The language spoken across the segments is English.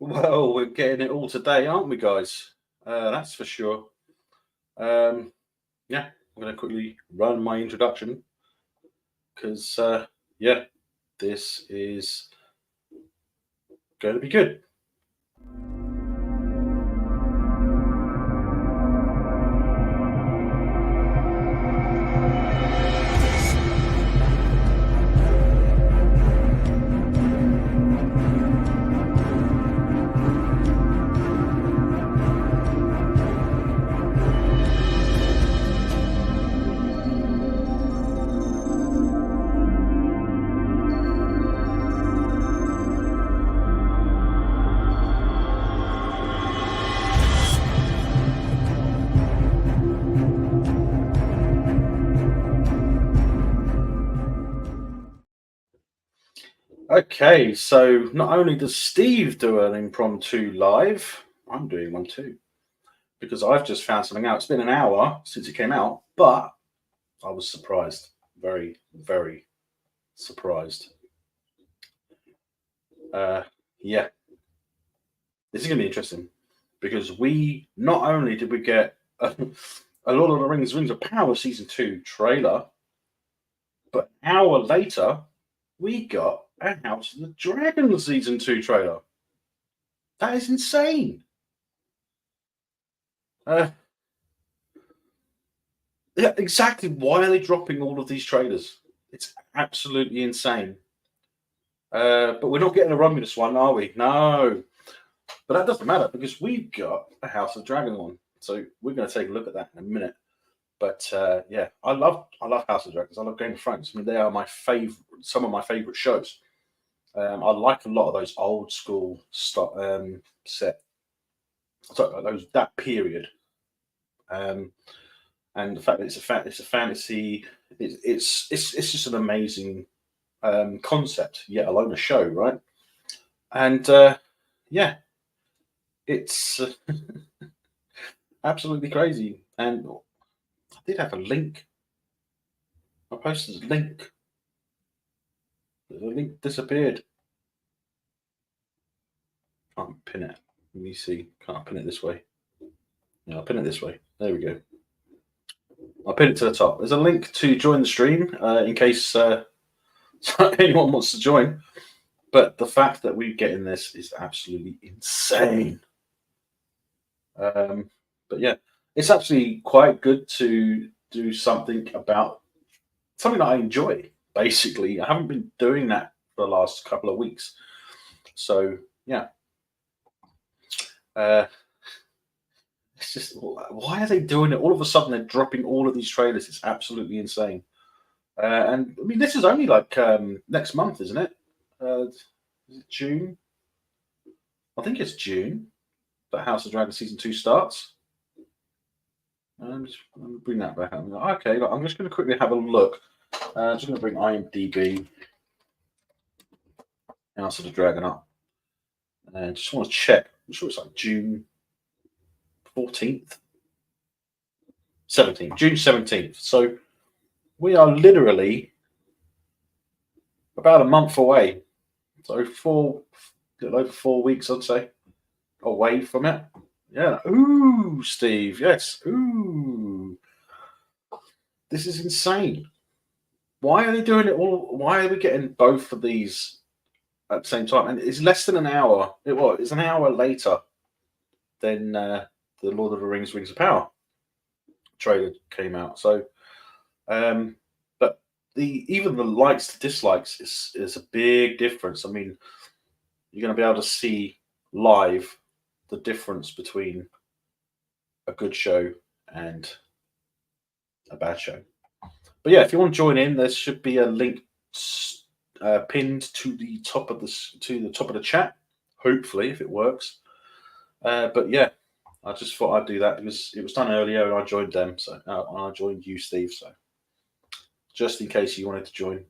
Well, we're getting it all today, aren't we, guys? That's for sure. Yeah, I'm going to quickly run my introduction because, yeah, this is going to be good. Okay, so not only does Steve do an impromptu live, I'm doing one too because I've just found something out. It's been an hour since it came out, but I was surprised. Very, very surprised. Yeah, this is going to be interesting because we not only did we get a Lord of the Rings of Power Season 2 trailer, but an hour later, we got a House of the Dragon Season 2 trailer. That is insane. Yeah, exactly. Why are they dropping all of these trailers? It's absolutely insane. But we're not getting a Romulus one, are we? No. But that doesn't matter because we've got a House of Dragon one. So we're going to take a look at that in a minute. But yeah, I love House of Dragons. I love Game of Thrones. I mean, they are my favorite, some of my favorite shows. I like a lot of those old school set, so that period, and the fact that it's a fantasy. It's just an amazing concept, yet alone a show, right? And yeah, it's absolutely crazy. And I did have a link. I posted a link. The link disappeared. Can't pin it. Let me see. Can't pin it this way. Yeah, I'll pin it this way. There we go. I'll pin it to the top. There's a link to join the stream in case anyone wants to join. But the fact that we're getting this is absolutely insane. But yeah, it's actually quite good to do something about something that I enjoy. Basically, I haven't been doing that for the last couple of weeks. So yeah, it's just, why are they doing it? All of a sudden, they're dropping all of these trailers. It's absolutely insane. And I mean, this is only like next month, isn't it? Is it June? I think it's June that House of Dragon Season 2 starts. Just bring that back up. Okay, look, I'm just going to quickly have a look. I'm just going to bring IMDb House of the Dragon up. And just want to check. I'm sure it's like June 14th. 17th. June 17th. So we are literally about a month away. So over 4 weeks, I'd say, away from it. Yeah. Ooh, Steve. Yes. Ooh. This is insane. Why are they doing it all? Why are we getting both of these at the same time? And it's less than an hour. It's an hour later than the Lord of the Rings of trailer came out. So, but even the likes to dislikes is a big difference. I mean, you're going to be able to see live the difference between a good show and a bad show. But yeah, if you want to join in, there should be a link pinned to the top of the chat. Hopefully, if it works. But yeah, I just thought I'd do that because it was done earlier and I joined them. So I joined you, Steve. So just in case you wanted to join.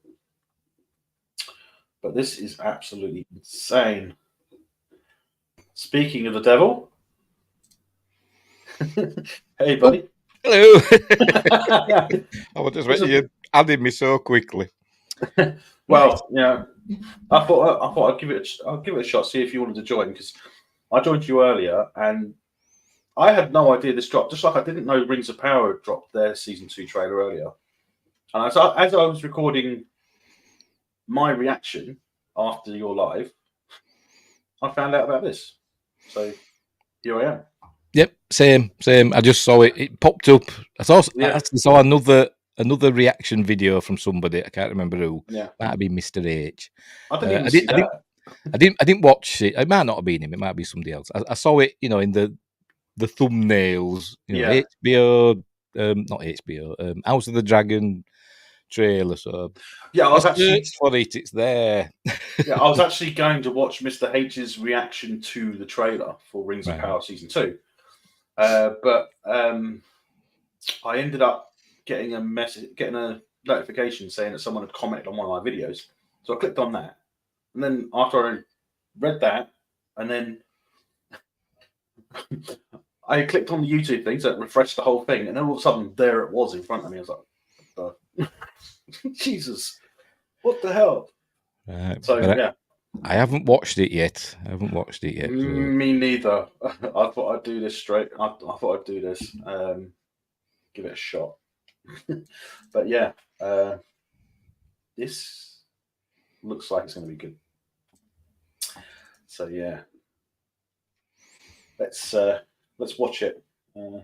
But this is absolutely insane. Speaking of the devil, hey buddy. Hello. I was just waiting. You added me so quickly. Well, yeah, I thought I'd give it a shot. See if you wanted to join because I joined you earlier, and I had no idea this dropped. Just like I didn't know Rings of Power had dropped their season 2 trailer earlier. And as I was recording my reaction after your live, I found out about this. So here I am. Yep, same. I just saw it. It popped up. I actually saw another reaction video from somebody. I can't remember who. Yeah, might have been Mr. H. I didn't even see that. I didn't watch it. It might not have been him. It might be somebody else. I saw it, in the thumbnails. HBO, not HBO. House of the Dragon trailer. So yeah, I was actually for it. It's there. Yeah, I was actually going to watch Mr. H's reaction to the trailer for Rings of Power Season 2. But I ended up getting a notification saying that someone had commented on one of my videos. So I clicked on that. And then after I read that, and then I clicked on the YouTube thing, so it refreshed the whole thing. And then all of a sudden, there it was in front of me. I was like, Jesus, what the hell? So, yeah. I haven't watched it yet. Me neither. I thought I'd do this straight. I thought I'd do this. Give it a shot. But yeah, this looks like it's going to be good. So yeah, let's watch it. I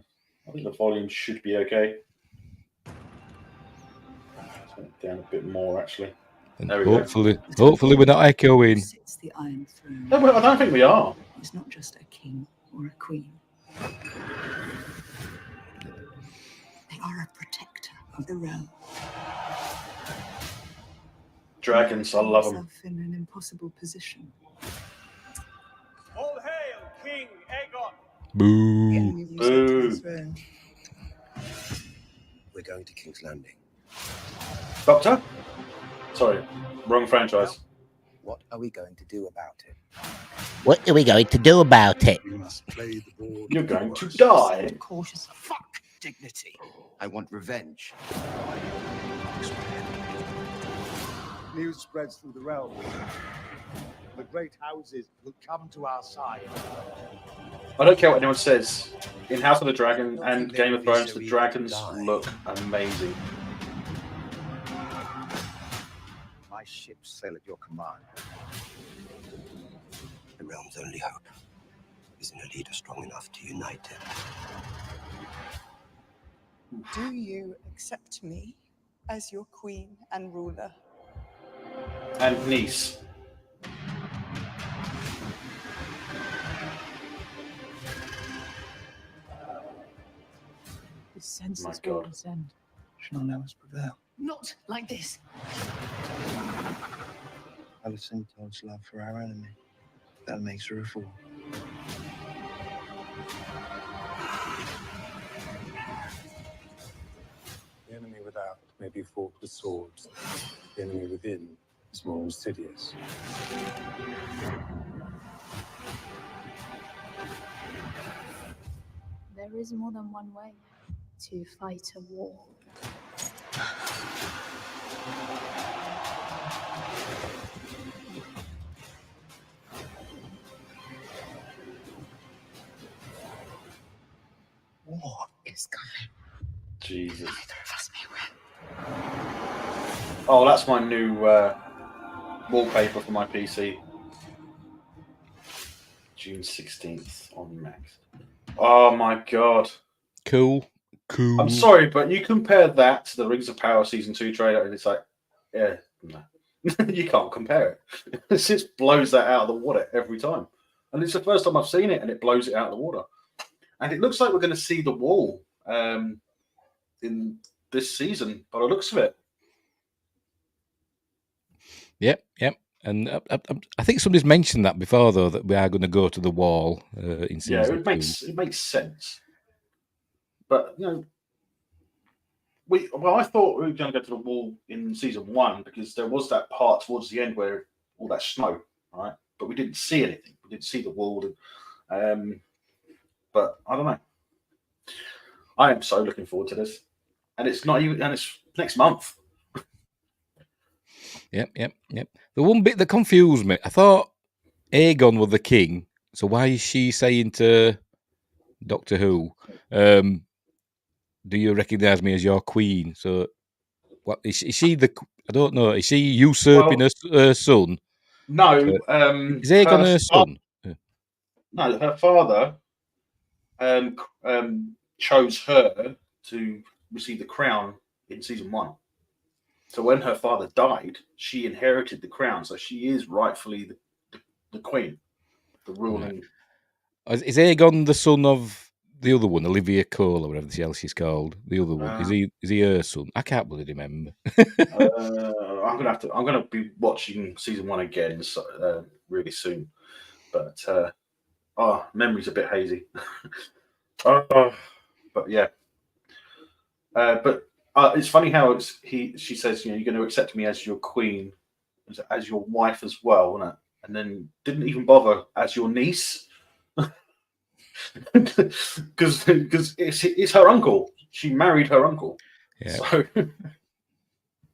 think the volume should be okay. Turn it down a bit more, actually. And hopefully we're not echoing. The Iron Throne. No, I don't think we are. He's not just a king or a queen. They are a protector of the realm. Dragons, I love them. In an impossible position. All hail, King Aegon! Boo! Boo! We're going to King's Landing. Doctor? Sorry, wrong franchise. What are we going to do about it? What are we going to do about it? You must play the board. You're going to die. Cautious. Fuck dignity. I want revenge. News spreads through the realm. The great houses will come to our side. I don't care what anyone says. In House of the Dragon and Game of Thrones, the dragons look amazing. My ships sail at your command. The realm's only hope is in a leader strong enough to unite it. Do you accept me as your queen and ruler? And niece. The senses My will God. descend. Shall now us prevail. Not like this. Alicenta's love for our enemy. That makes her a fool. The enemy without may be fought with swords. The enemy within is more insidious. There is more than one way to fight a war. War is coming. Jesus. Neither of us may win. Oh, that's my new wallpaper for my PC. June 16th on Max. Oh my God. Cool. I'm sorry, but you compare that to the Rings of Power Season 2 trailer, and it's like, yeah, no. You can't compare it. It just blows that out of the water every time. And it's the first time I've seen it, and it blows it out of the water. And it looks like we're going to see the wall in this season, by the looks of it. Yep. And I think somebody's mentioned that before, though, that we are going to go to the wall in season 2. It makes sense. But, you know, I thought we were going to go to the wall in season 1 because there was that part towards the end where all that snow, right? But we didn't see anything. We didn't see the wall. But I don't know. I am so looking forward to this. And it's next month. Yep. The one bit that confused me, I thought Aegon was the king, So why is she saying to Doctor Who, do you recognise me as your queen? So what is she the? I don't know. Is she usurping her son? No, Is Aegon her son? No, her father chose her to receive the crown in season 1. So when her father died, she inherited the crown. So she is rightfully the queen, the ruling. Is Aegon the son of the other one, Olivia Cole, or whatever the hell she's called? The other one, is he her son? I can't bloody remember. I'm gonna be watching season 1 again really soon, but memory's a bit hazy. But yeah, but it's funny how she says, you're going to accept me as your queen, as your wife as well, isn't it? And then didn't even bother as your niece. Because it's her uncle. She married her uncle. Yeah. So,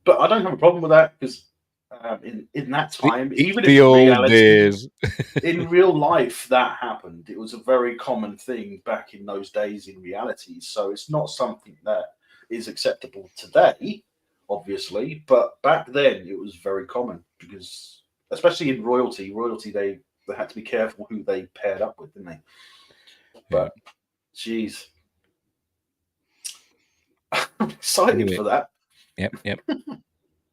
but I don't have a problem with that because in that time, even the in old reality, days, in real life, that happened. It was a very common thing back in those days in reality. So it's not something that is acceptable today, obviously, but back then it was very common because, especially in royalty, they had to be careful who they paired up with, didn't they? But, geez. I'm excited for that. Yep.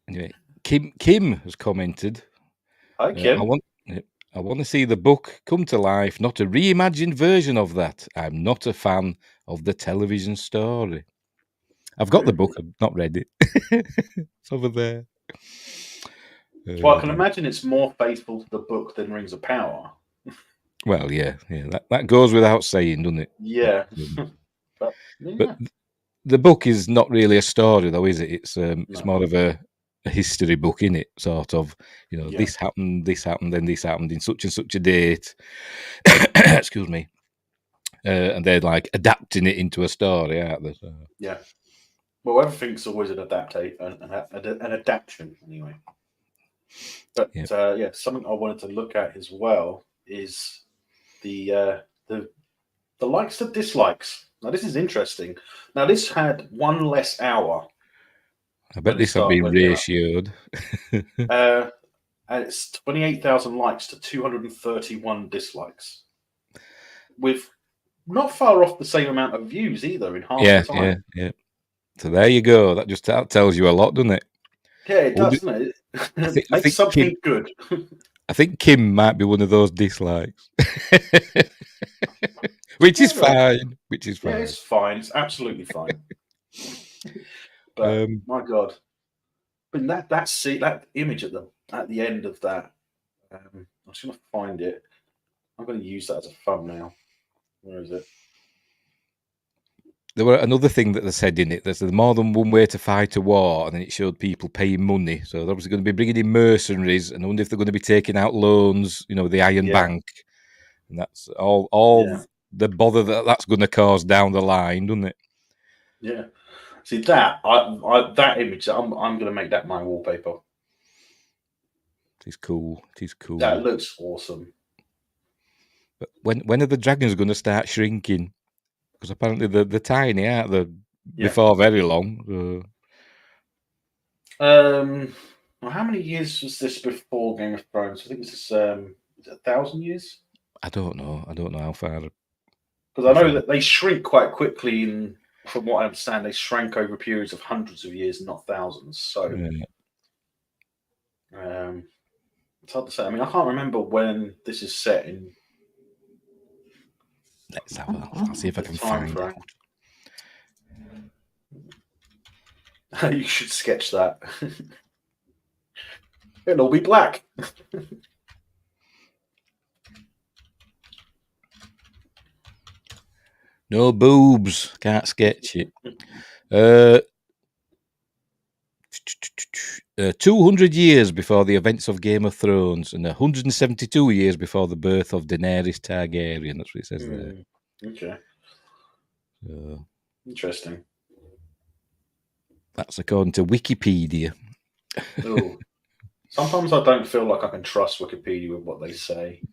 Anyway, Kim has commented. Hi, Kim. I want to see the book come to life, not a reimagined version of that. I'm not a fan of the television story. I've got the book. I've not read it. It's over there. Well, I can imagine it's more faithful to the book than Rings of Power. Well, yeah. That goes without saying, doesn't it? Yeah. But the book is not really a story, though, is it? It's more of a history book, isn't it? Sort of, this happened, then this happened in such and such a date. Excuse me. And they're like adapting it into a story, aren't they? So. Yeah. Well, everything's always an adaptation, anyway. But something I wanted to look at as well is the likes to dislikes. Now, this is interesting. Now, this had one less hour. I bet this had been ratioed. And it's 28,000 likes to 231 dislikes, with not far off the same amount of views either in half the time. Yeah. So there you go. That just tells you a lot, doesn't it? Yeah, it does, doesn't it? It makes something good. I think Kim might be one of those dislikes. Which is fine. Yeah, it's fine. It's absolutely fine. But my God, but that image at the end of that, I'm just gonna find it. I'm gonna use that as a thumbnail. Where is it? There were another thing that they said in it. There's more than one way to fight a war, and then it showed people paying money. So they're obviously going to be bringing in mercenaries, and I wonder if they're going to be taking out loans. The Iron Bank, and that's all the bother that's going to cause down the line, doesn't it? Yeah. See that that image. I'm going to make that my wallpaper. It is cool. That looks awesome. But when are the dragons going to start shrinking? Because apparently they're tiny, aren't they? Before very long. Well, how many years was this before Game of Thrones? I think it's 1,000 years. I don't know how far. Because I know that they shrink quite quickly, and from what I understand, they shrank over periods of hundreds of years, not thousands. So it's hard to say. I mean, I can't remember when this is set in. Let's have I'll see if I can find it. You should sketch that. It'll be black. No boobs. Can't sketch it. 200 years before the events of Game of Thrones and 172 years before the birth of Daenerys Targaryen. That's what it says there. Okay. Interesting. That's according to Wikipedia. Ooh. Sometimes I don't feel like I can trust Wikipedia with what they say.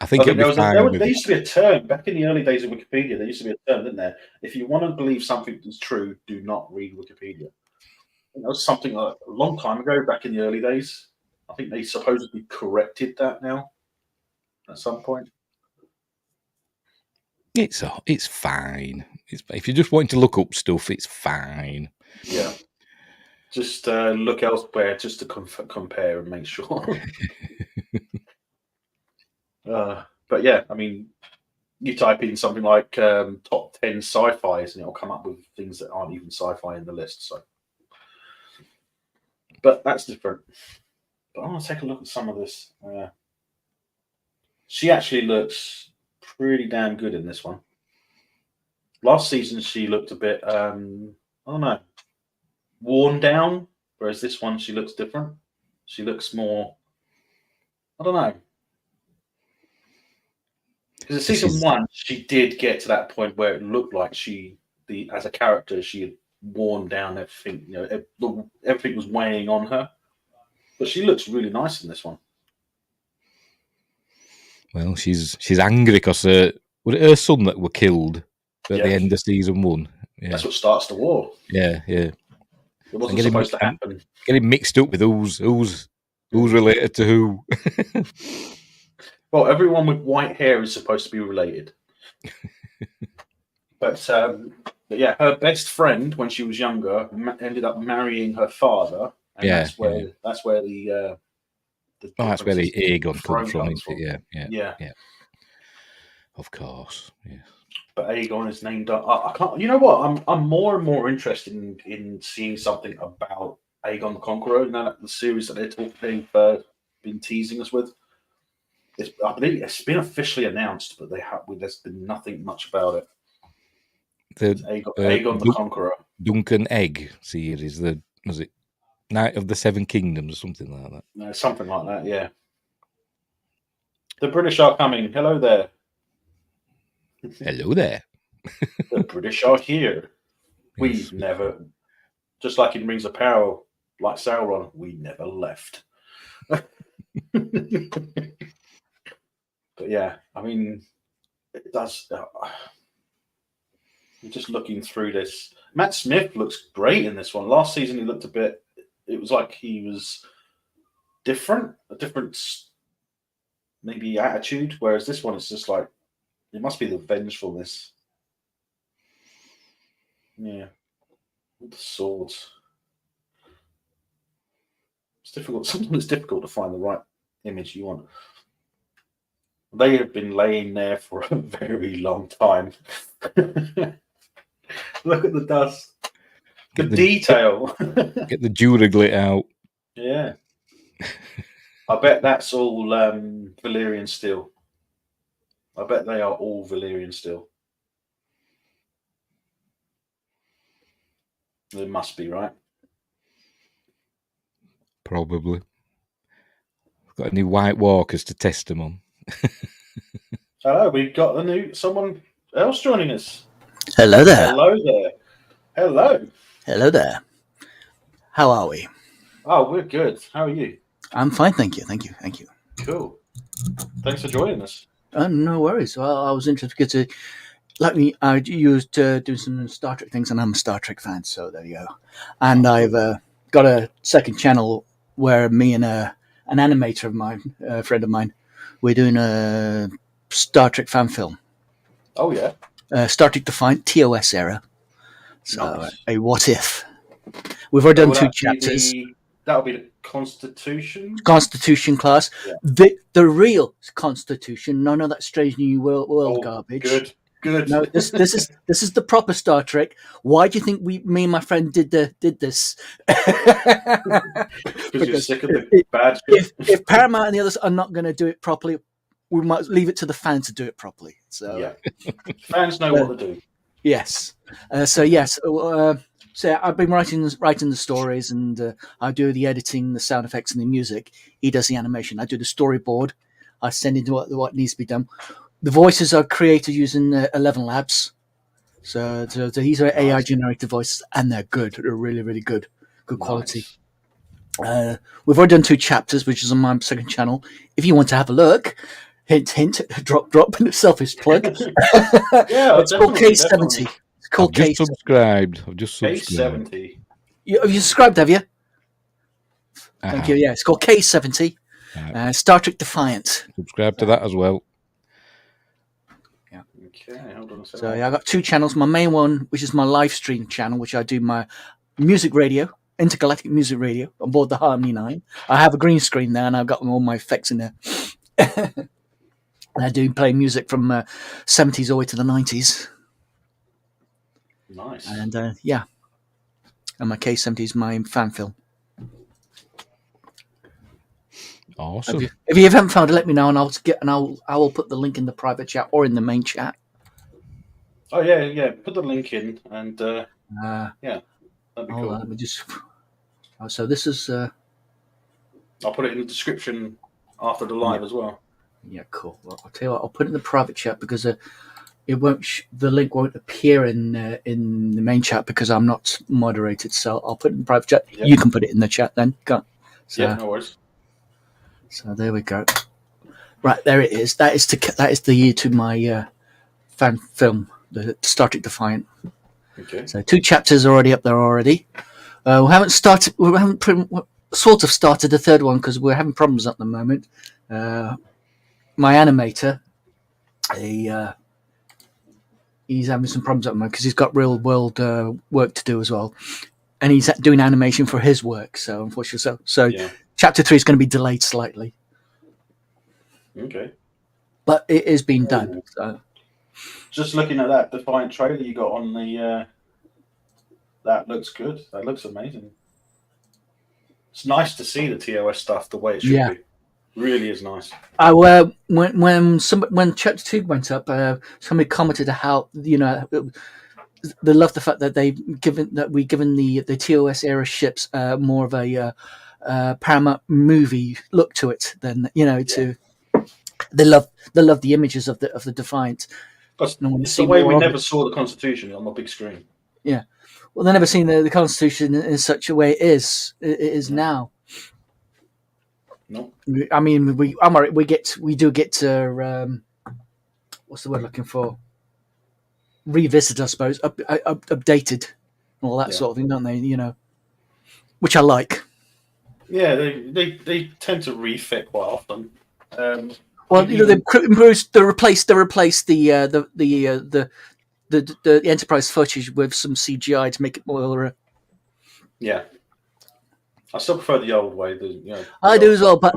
I think it'll be fine. There used to be a term back in the early days of Wikipedia. There used to be a term, didn't there? If you want to believe something is true, do not read Wikipedia. That was something like a long time ago, back in the early days. I think they supposedly corrected that now at some point. It's fine. If you're just wanting to look up stuff, it's fine. Yeah. Just look elsewhere just to compare and make sure. But yeah, I mean, you type in something like top 10 sci-fis and it'll come up with things that aren't even sci-fi in the list. So, but that's different. But I want to take a look at some of this. She actually looks pretty damn good in this one. Last season, she looked a bit, I don't know, worn down, whereas this one, she looks different. She looks more, I don't know. Because in season one, she did get to that point where it looked like as a character, she had worn down everything. You know, everything was weighing on her. But she looks really nice in this one. Well, she's angry because was it her son that were killed at the end of season one? Yeah. That's what starts the war. Yeah. It wasn't supposed to happen. Getting mixed up with who's related to who. Well, everyone with white hair is supposed to be related. But yeah, her best friend when she was younger ended up marrying her father, and that's where the that's where the Aegon comes from, isn't it? Yeah. Of course, yeah. But Aegon is named. I can't. You know what? I'm more and more interested in seeing something about Aegon the Conqueror. Now the series that they've been teasing us with. I believe it's been officially announced, but there's been nothing much about it. Aegon the Conqueror, Duncan Egg series. Was it Night of the Seven Kingdoms or something like that? No, something like that. Yeah. The British are coming. Hello there. Hello there. The British are here. We've never, just like in Rings of Power, like Sauron, we never left. But yeah, I mean, it does. I'm just looking through this. Matt Smith looks great in this one. Last season, he looked a bit. It was like he was different, a different maybe attitude. Whereas this one is just like it must be the vengefulness. Yeah, with the swords. It's difficult. Sometimes it's difficult to find the right image you want. They have been laying there for a very long time. Look at the dust. The detail. Get the Duraglit out. Yeah. I bet that's all Valyrian steel. I bet they are all Valyrian steel. They must be, right? Probably. Got any White Walkers to test them on? Hello, we've got someone else joining us. Hello there. Hello there. Hello. Hello there. How are we? Oh, we're good. How are you? I'm fine, thank you. Thank you. Cool. Thanks for joining us. No worries. Well, I was interested because, like me, I used to do some Star Trek things, and I'm a Star Trek fan, so there you go. And I've got a second channel where me and an animator of mine, a friend of mine, we're doing a Star Trek fan film. Oh, yeah. Star Trek Defiant, TOS era. So nice. A what if. We've already done 2 chapters. That'll be the Constitution? Constitution class. Yeah. The real Constitution. None of that strange new world garbage. Good. No, this is the proper Star Trek. Why do you think me and my friend did this? Because you're sick of the bad shit. If Paramount and the others are not going to do it properly, we might leave it to the fans to do it properly. So yeah, fans know what to do. Yes. So I've been writing the stories, and I do the editing, the sound effects, and the music. He does the animation. I do the storyboard. I send into what needs to be done. The voices are created using 11 Labs. So these are AI generated voices, and they're good. They're really, really good quality. We've already done 2 chapters, which is on my second channel. If you want to have a look, Hint, hint. Drop, drop. Selfish plug. Yeah, It's called definitely, K70. definitely. It's called I've just K70. subscribed. I've just subscribed. K70. Have you subscribed? Have you? Thank Uh-huh. you. Yeah, it's called K70. Right. Star Trek Defiant. Subscribe to that as well. Okay, hold on a second. So yeah, I got 2 channels. My main one, which is my live stream channel, which I do my music radio, intergalactic music radio on board the Harmony 9. I have a green screen there, and I've got all my effects in there. And I do play music from 70s all the way to the 90s. Nice. And and my K70 is my fan film. Awesome. If you haven't found it, let me know, and I will put the link in the private chat or in the main chat. Oh yeah. Put the link in, and that'd be cool. Let me just. So this is. I'll put it in the description after the live as well. Yeah, cool. Well, I'll tell you what. I'll put it in the private chat because it won't. The link won't appear in the main chat because I'm not moderated. So I'll put it in the private chat. Yep. You can put it in the chat then. Go. So, Yeah, no worries. So there we go. Right, there it is. That is to my fan film, the Star Trek Defiant. Okay. So 2 chapters already up there already. We haven't started. We haven't sort of started the 3rd one because we're having problems at the moment. My animator, he's having some problems at the moment because he's got real world work to do as well, and he's doing animation for his work. So unfortunately, Yeah. Chapter 3 is going to be delayed slightly, Okay. but it is being done. So. Just looking at that Defiant trailer you got on the, that looks good. That looks amazing. It's nice to see the TOS stuff the way it should be. Really is nice. When Chapter 2 went up, somebody commented how they love the fact that we've given the TOS era ships more of a Paramount movie look to it than they love the images of the Defiant. It's the way we never saw the Constitution on the big screen. Yeah, well, they've never seen the Constitution in such a way it is now. No, I mean we do get to what's the word looking for? Revisit, I suppose, updated, and all that sort of thing, don't they? Which I like. Yeah, they tend to refit quite often. Well, they replaced the Enterprise footage with some CGI to make it more. Yeah, I still prefer the old way. I do as well, but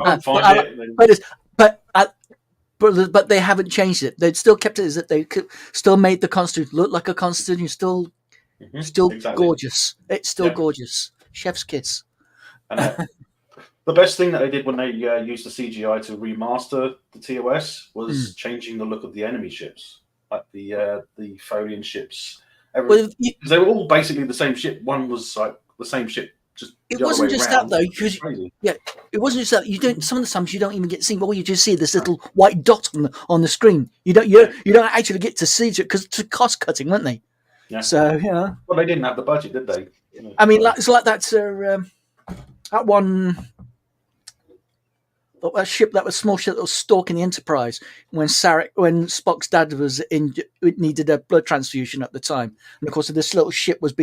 but they haven't changed it. They've still kept it as that they still made the Constitution look like a Constitution. Still exactly. Gorgeous. It's still gorgeous. Chef's kiss. And the best thing that they did when they used the CGI to remaster the TOS was changing the look of the enemy ships, like the Folian ships. Well, they were all basically the same ship. One was like the same ship. It wasn't just that though, because it wasn't just that. You don't. Some of the times you don't even get to see. All you just see this little white dot on the screen. You don't actually get to see it because it's cost cutting, weren't they? Yeah. So Well, they didn't have the budget, did they? I mean, it's like that one. That ship, that was a small ship that was stalking the Enterprise when Spock's dad needed a blood transfusion at the time, and of course this little ship was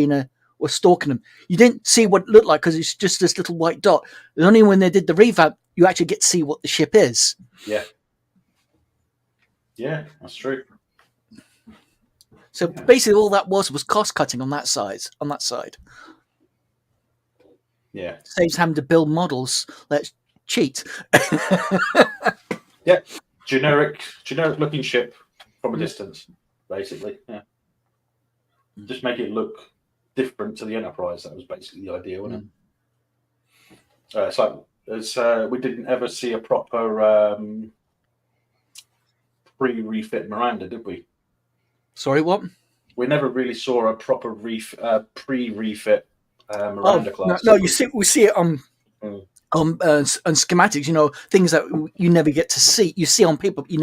stalking him. You didn't see what it looked like because it's just this little white dot. And only when they did the revamp, you actually get to see what the ship is. Yeah, that's true. So basically, all that was cost cutting on that side. Yeah, saves having to build models. Let's cheat. Yeah, generic looking ship from a distance, basically. Yeah, just make it look different to the Enterprise. That was basically the idea, wasn't it? It's like we didn't ever see a proper pre-refit Miranda, did we? Sorry, what? We never really saw a proper pre-refit Miranda class. No, we see it on schematics. Things that you never get to see. You see on paper, but they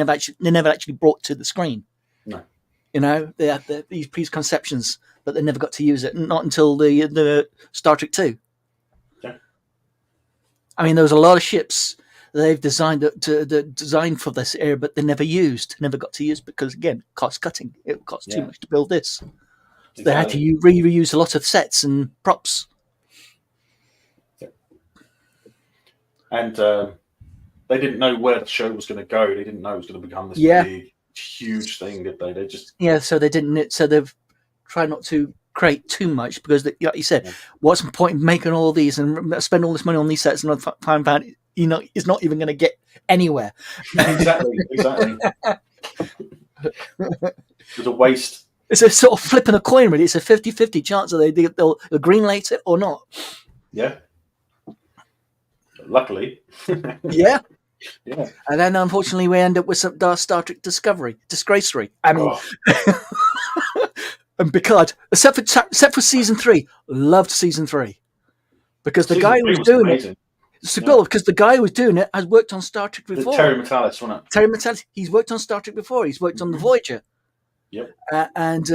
never actually brought to the screen. No. They had these preconceptions, but they never got to use it. Not until the Star Trek 2. Yeah. I mean, there was a lot of ships they've designed designed for this era, but they never got to use because again, cost cutting. It costs too much to build this. So they had to reuse a lot of sets and props. And they didn't know where the show was going to go. They didn't know it was going to become this big, huge thing, did they? They just so they didn't. So they've tried not to create too much because, like you said, what's the point in making all these and spend all this money on these sets and find out it's not even going to get anywhere. Exactly. It's a waste. It's a sort of flipping a coin, really. It's a 50-50 chance that they'll greenlight it or not. Yeah. Luckily. Yeah. And then, unfortunately, we end up with some Star Trek Disgracery. I mean, and Picard, except for season 3, loved season 3 because the guy who was doing it. Because the guy who was doing it has worked on Star Trek before. Terry Matalas, wasn't it? Terry Matalas. He's worked on Star Trek before. He's worked on the Voyager. Yep. And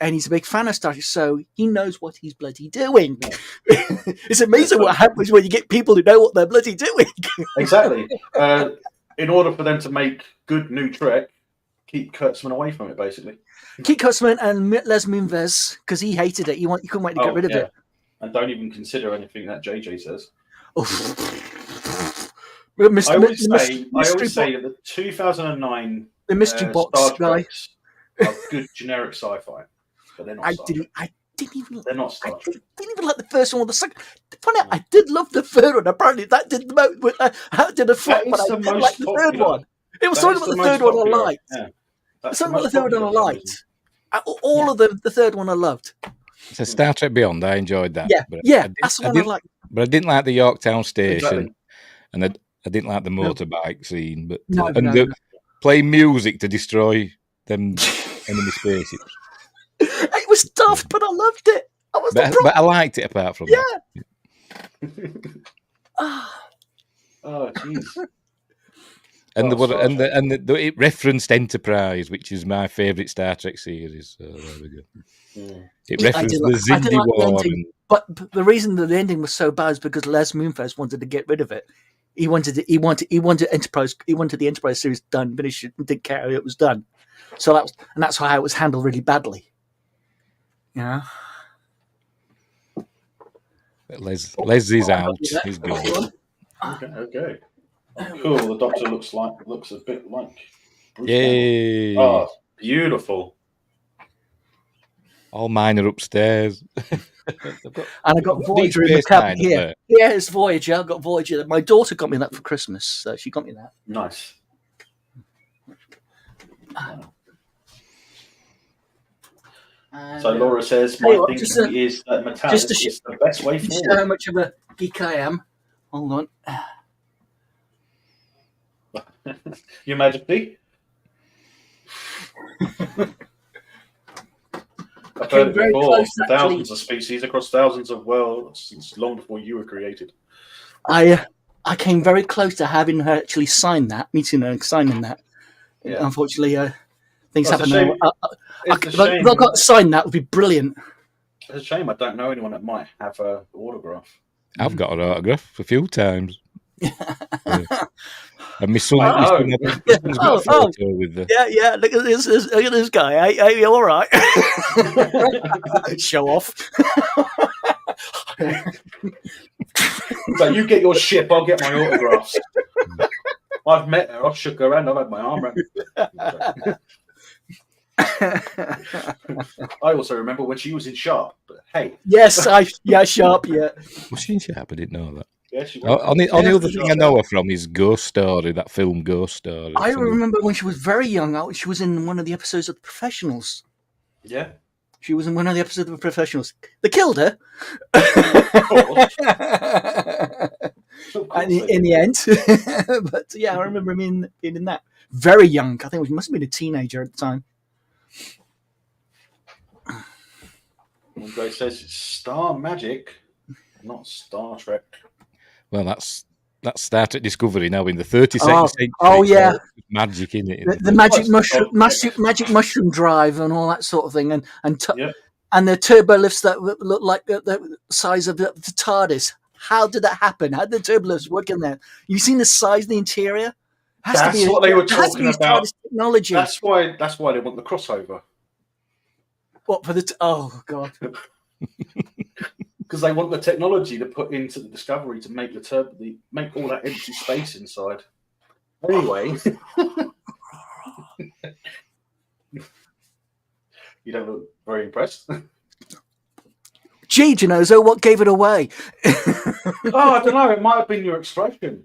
he's a big fan of Star Trek, so he knows what he's bloody doing. Yeah. It's amazing what happens when you get people who know what they're bloody doing. Exactly. In order for them to make good new Trek, keep Kurtzman away from it, basically. Keep Kurtzman and Les Moonves, because he hated it. He couldn't wait to get rid of it. And don't even consider anything that JJ says. I always say that the 2009 the mystery box guy are good generic sci-fi, but they're not. They're not Star Trek. I didn't even like the first one or the second. Funny, I did love the third one. Apparently, that did the most. Did a flop, but I didn't like the third one. It was something about the third one I liked. Yeah. Something about the third one I liked. All of them, the third one I loved. So Star Trek Beyond, I enjoyed that. Yeah, that's the one I liked. But I didn't like the Yorktown station, and I didn't like the motorbike scene. But playing music to destroy them enemy spaceships. It was tough, but I loved it. But I liked it apart from that. Oh, jeez. And it referenced Enterprise, which is my favourite Star Trek series. So there we go. It referenced the Xindi War. But the reason that the ending was so bad is because Les Moonves wanted to get rid of it. He wanted Enterprise. He wanted the Enterprise series done, finished it, and didn't care how it was done. So that's how it was handled really badly. Yeah. Les is out. He's gone. Okay. Cool. The Doctor looks a bit like Bruce Yay! Campbell. Oh, beautiful. All mine are upstairs. And I got Voyager in the cabinet here. Yeah, it's Voyager. I got Voyager. My daughter got me that for Christmas, so she got me that. Nice. So Laura says, my thinking is that Matalas is the best way forward. Show how much of a geek I am. Hold on. Your Majesty? I've heard it before. Thousands of species across thousands of worlds since long before you were created. I came very close to having her actually sign that, meeting her and signing that. Yeah. Unfortunately, things happen. If I got to sign that, would be brilliant. It's a shame I don't know anyone that might have an autograph. I've got an autograph a few times. And my son, got a photo with the... Yeah. Look at this guy. Are you all right? Show off. So you get your ship, I'll get my autographs. I've met her. I've shook her hand. I've had my arm around. I also remember when she was in Sharp. But hey, yes, Sharp. Yeah, was she in Sharp? I didn't know that. Yeah, she was. Only other thing I know her from is Ghost Story, that film Ghost Story. I remember when she was very young. She was in one of the episodes of The Professionals. Yeah, she was in one of the episodes of The Professionals. They killed her. In the end, but yeah, I remember being in that. Very young. I think she must have been a teenager at the time. Andre says it's Star Magic, not Star Trek. Well, that's Star Trek Discovery now in the 32nd century. Oh yeah, magic in it. The magic mushroom, magic mushroom drive, and all that sort of thing, and the turbo lifts that look like the size of the TARDIS. How did that happen? How did the turbulence work in there? You seen the size of the interior? That's what they were it has to talking be about. TARDIS technology. That's why they want the crossover. What for the? Oh God! Because they want the technology to put into the Discovery to make make all that empty space inside. Anyway, you don't look very impressed. Gee, Genozo, what gave it away? I don't know. It might have been your expression.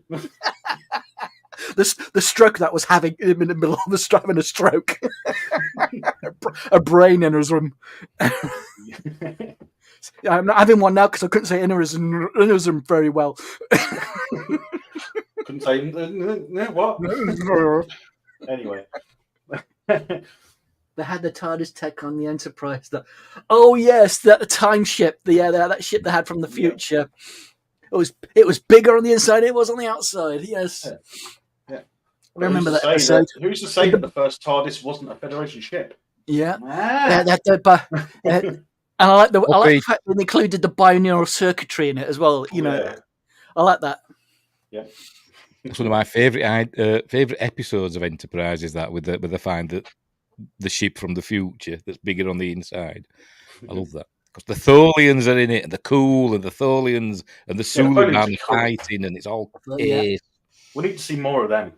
The stroke that was having in the middle of having a stroke, a brain aneurysm. I'm not having one now because I couldn't say aneurysm very well. Couldn't say what. Anyway, they had the TARDIS tech on the Enterprise. Oh yes, that time ship. That ship they had from the future. Yeah. It was bigger on the inside. Than it was on the outside. Yes. Yeah. I remember that episode. Who's to say that the first TARDIS wasn't a Federation ship? Yeah. And I like the fact that they included the binaural circuitry in it as well. You know, yeah. I like that. Yeah. It's one of my favourite episodes of Enterprise is that with the find that the ship from the future that's bigger on the inside. I love that. Because the Tholians are in it, and the cool, and the Tholians, and the Suliban fighting, and it's all ace. We need to see more of them.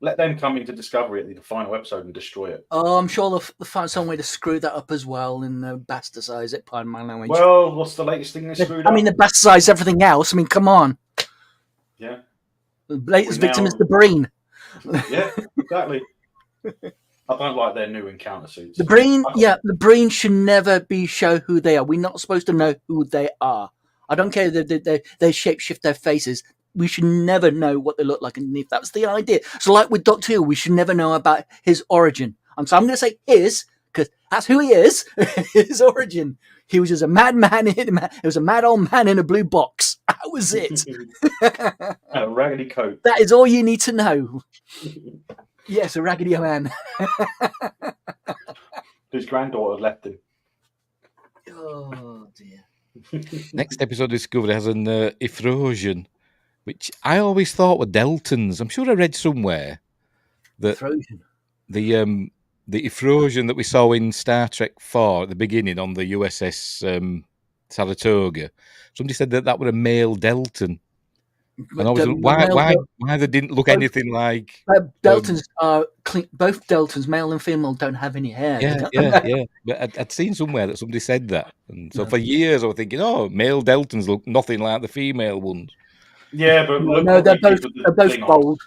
Let them come into Discovery at the final episode and destroy it. Oh, I'm sure they'll find some way to screw that up as well and bastardize it, pardon my language. Well, what's the latest thing they screwed up? I mean, they bastardize everything else. I mean, come on. Yeah. The latest victim is the Breen. Yeah, exactly. I don't like their new encounter suits. The Breen should never show who they are. We're not supposed to know who they are. I don't care that they shapeshift their faces. We should never know what they look like underneath. That's the idea. So like with Doctor Who, we should never know about his origin. So I'm going to say his, because that's who he is, his origin. He was just a madman. He was a mad old man in a blue box. That was it. And a raggedy coat. That is all you need to know. Yes, a raggedy man. His granddaughter left him. Oh, dear. Next episode discovered has an Ifrosion, which I always thought were Deltans. I'm sure I read somewhere that the Ifrosion that we saw in Star Trek 4 at the beginning on the USS Saratoga, somebody said that were a male Deltan. And I was why they didn't look anything like Deltans are clean. Both Deltans, male and female, don't have any hair. Yeah. But I'd seen somewhere that somebody said that, and so for years I was thinking, male Deltans look nothing like the female ones. Yeah, but they're both bold.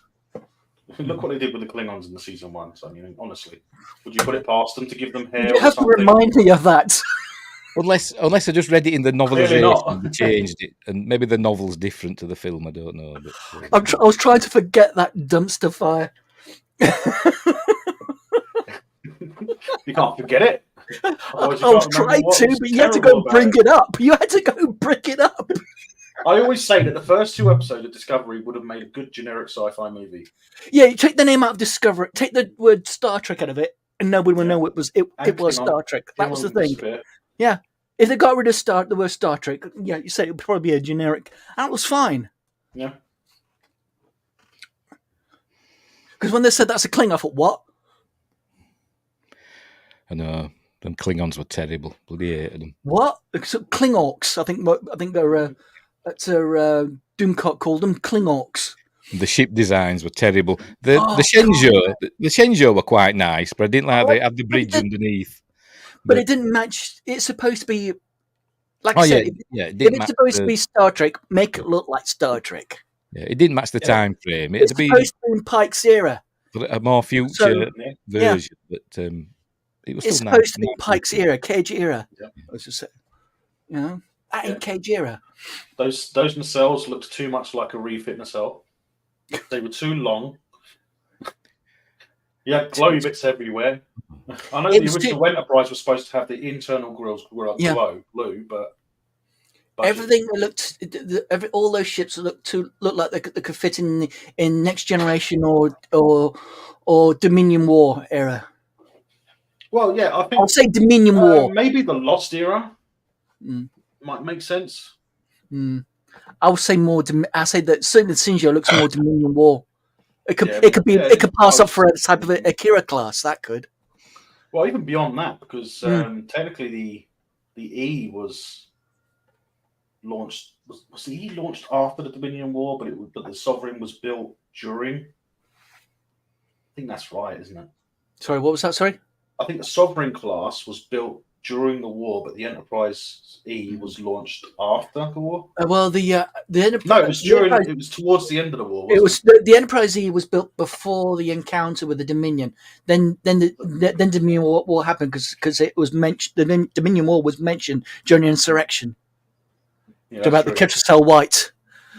Look what they did with the Klingons in the season 1. So I mean, honestly, would you put it past them to give them hair? You have to remind me of that. Unless I just read it in the novelization and changed it, and maybe the novel's different to the film. I don't know. But, I was trying to forget that dumpster fire. You can't forget it. I was trying to, but you had to go bring it up. You had to go bring it up. I always say that the first 2 episodes of Discovery would have made a good generic sci-fi movie. Yeah, you take the name out of Discovery, take the word Star Trek out of it, and nobody will know it was Star Trek. That was the thing. Yeah, if they got rid of the word Star Trek, you say it would probably be a generic. That was fine. Yeah. Because when they said that's a Klingon, I thought, what? I know. Them Klingons were terrible. Bloody hated them. What? Klingorks. I think they're that's a Doomcock called them Klingorks. The ship designs were terrible. The Shenzhou were quite nice, but I didn't like they had the bridge underneath. But it didn't match. It's supposed to be, like I said, if it's supposed to be Star Trek, make it look like Star Trek. Yeah, it didn't match the time frame. It's supposed to be in Pike's era. A more future version, but it was. It's still supposed to nice. be Pike's era, Cage era. Yeah. Let's just say, that ain't Cage era. Those nacelles looked too much like a refit nacelle. They were too long. You had glowy bits everywhere. I know the original Enterprise was supposed to have the internal grills blue, but everything looked. All those ships looked like they could fit in Next Generation or Dominion War era. Well, yeah, I think I'll say Dominion War. Maybe the Lost era might make sense. I would say more. I say that certainly Shinjo looks more Dominion War. It could Yeah, it could pass oh, up for a type of Akira class. That could. Well, even beyond that, because technically the E was launched. Was the E launched after the Dominion War, but the Sovereign was built during? I think that's right, isn't it? Sorry, what was that? Sorry. I think the Sovereign class was built during the war, but the Enterprise E was launched after the war. Well, the Enterprise. No, it was during. It was towards the end of the war. It was Wasn't the Enterprise E was built before the encounter with the Dominion. Then Dominion War happened because it was mentioned. The Dominion War was mentioned during the insurrection about the Ketracel White.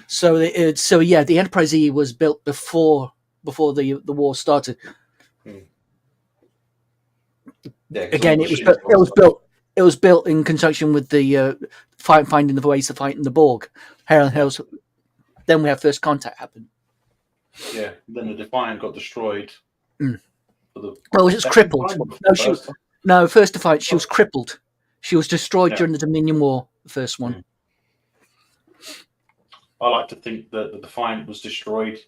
So the Enterprise E was built before the war started. Yeah, Again, it was built in conjunction with the finding the ways to fight in the Borg. Then we have first contact happen. Yeah, then the Defiant got destroyed. Well, it was crippled. First Defiant, she was crippled. She was destroyed during the Dominion War, the first one. I like to think that the Defiant was destroyed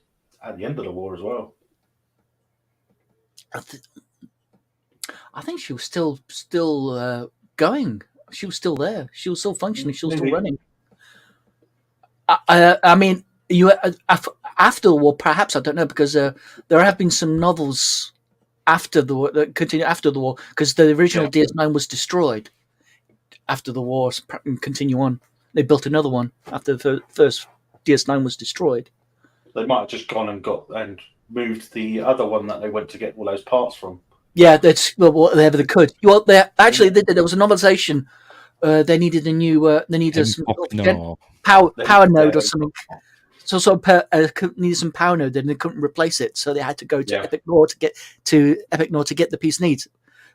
at the end of the war as well. I think she was still going. She was still there. She was still functioning. She was still running. I mean, after the war, perhaps, I don't know, because there have been some novels after the war that continue after the war, because the original DS9 was destroyed after the war and continue on. They built another one after the first DS9 was destroyed. They might have just gone and moved the other one that they went to get all those parts from. Yeah, that's whatever they could. Well, there was a novelization. They needed a new. They needed some power node or something. So needed some power node, and they couldn't replace it, so they had to go to Epic Nor to get the piece needs,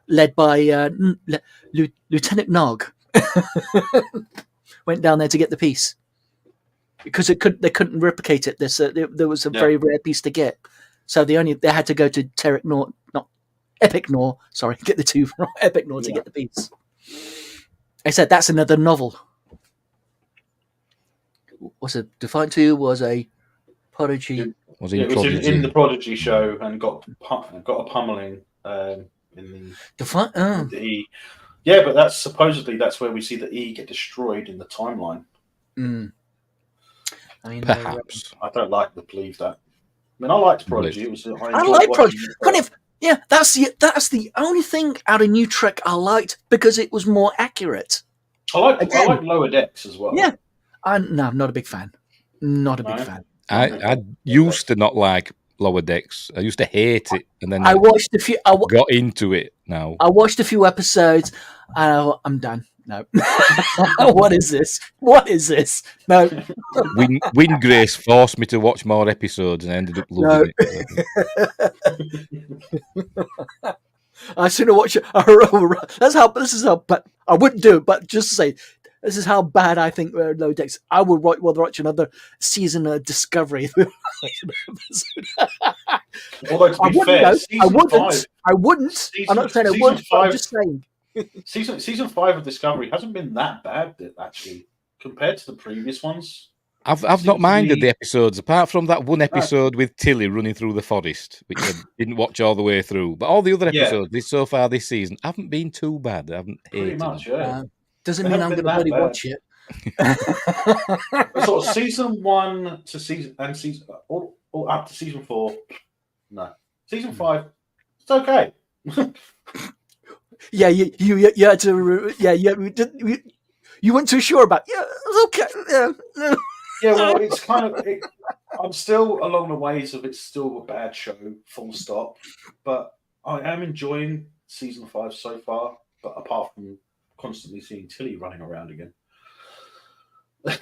led by Lieutenant Nog. Went down there to get the piece because they couldn't replicate it. There was a very rare piece to get, so they had to go to Epic Nor, sorry, get the two from Epic Nor to get the piece. I said that's another novel. Was it Defiant 2? Was a Prodigy? Was it was in the Prodigy show and got a pummeling in the Defiant. The E. Yeah, but that's where we see the E get destroyed in the timeline. I mean, perhaps I don't like to believe that. I mean, I liked Prodigy. I like Prodigy. Yeah, that's the only thing out of New Trek I liked because it was more accurate. I like Lower Decks as well. Yeah, I'm not a big fan. Not a big fan. I used to not like Lower Decks. I used to hate it, and then I watched a few. Got into it now. I watched a few episodes, and I'm done. No. What is this? What is this? No. Wind Grace forced me to watch more episodes, and I ended up loving it. I should have watched it. This is how bad. I wouldn't do it, but just to say, this is how bad I think Lower Decks. I would watch another season of Discovery. Although to be fair, I wouldn't. I'm not saying I would. I'm just saying. Season 5 of Discovery hasn't been that bad, actually, compared to the previous ones. I've not minded the episodes, apart from that one episode with Tilly running through the forest, which I didn't watch all the way through. But all the other episodes so far this season haven't been too bad. I haven't hated them. Doesn't mean I'm going to bloody watch it. Sort of season 1 to season or up to season 4. No, season 5. It's okay. Yeah, you had to. Yeah, you weren't too sure about. Yeah, it's okay. Yeah, well, it's kind of. I'm still along the ways of it's still a bad show, full stop. But I am enjoying season 5 so far. But apart from constantly seeing Tilly running around again. But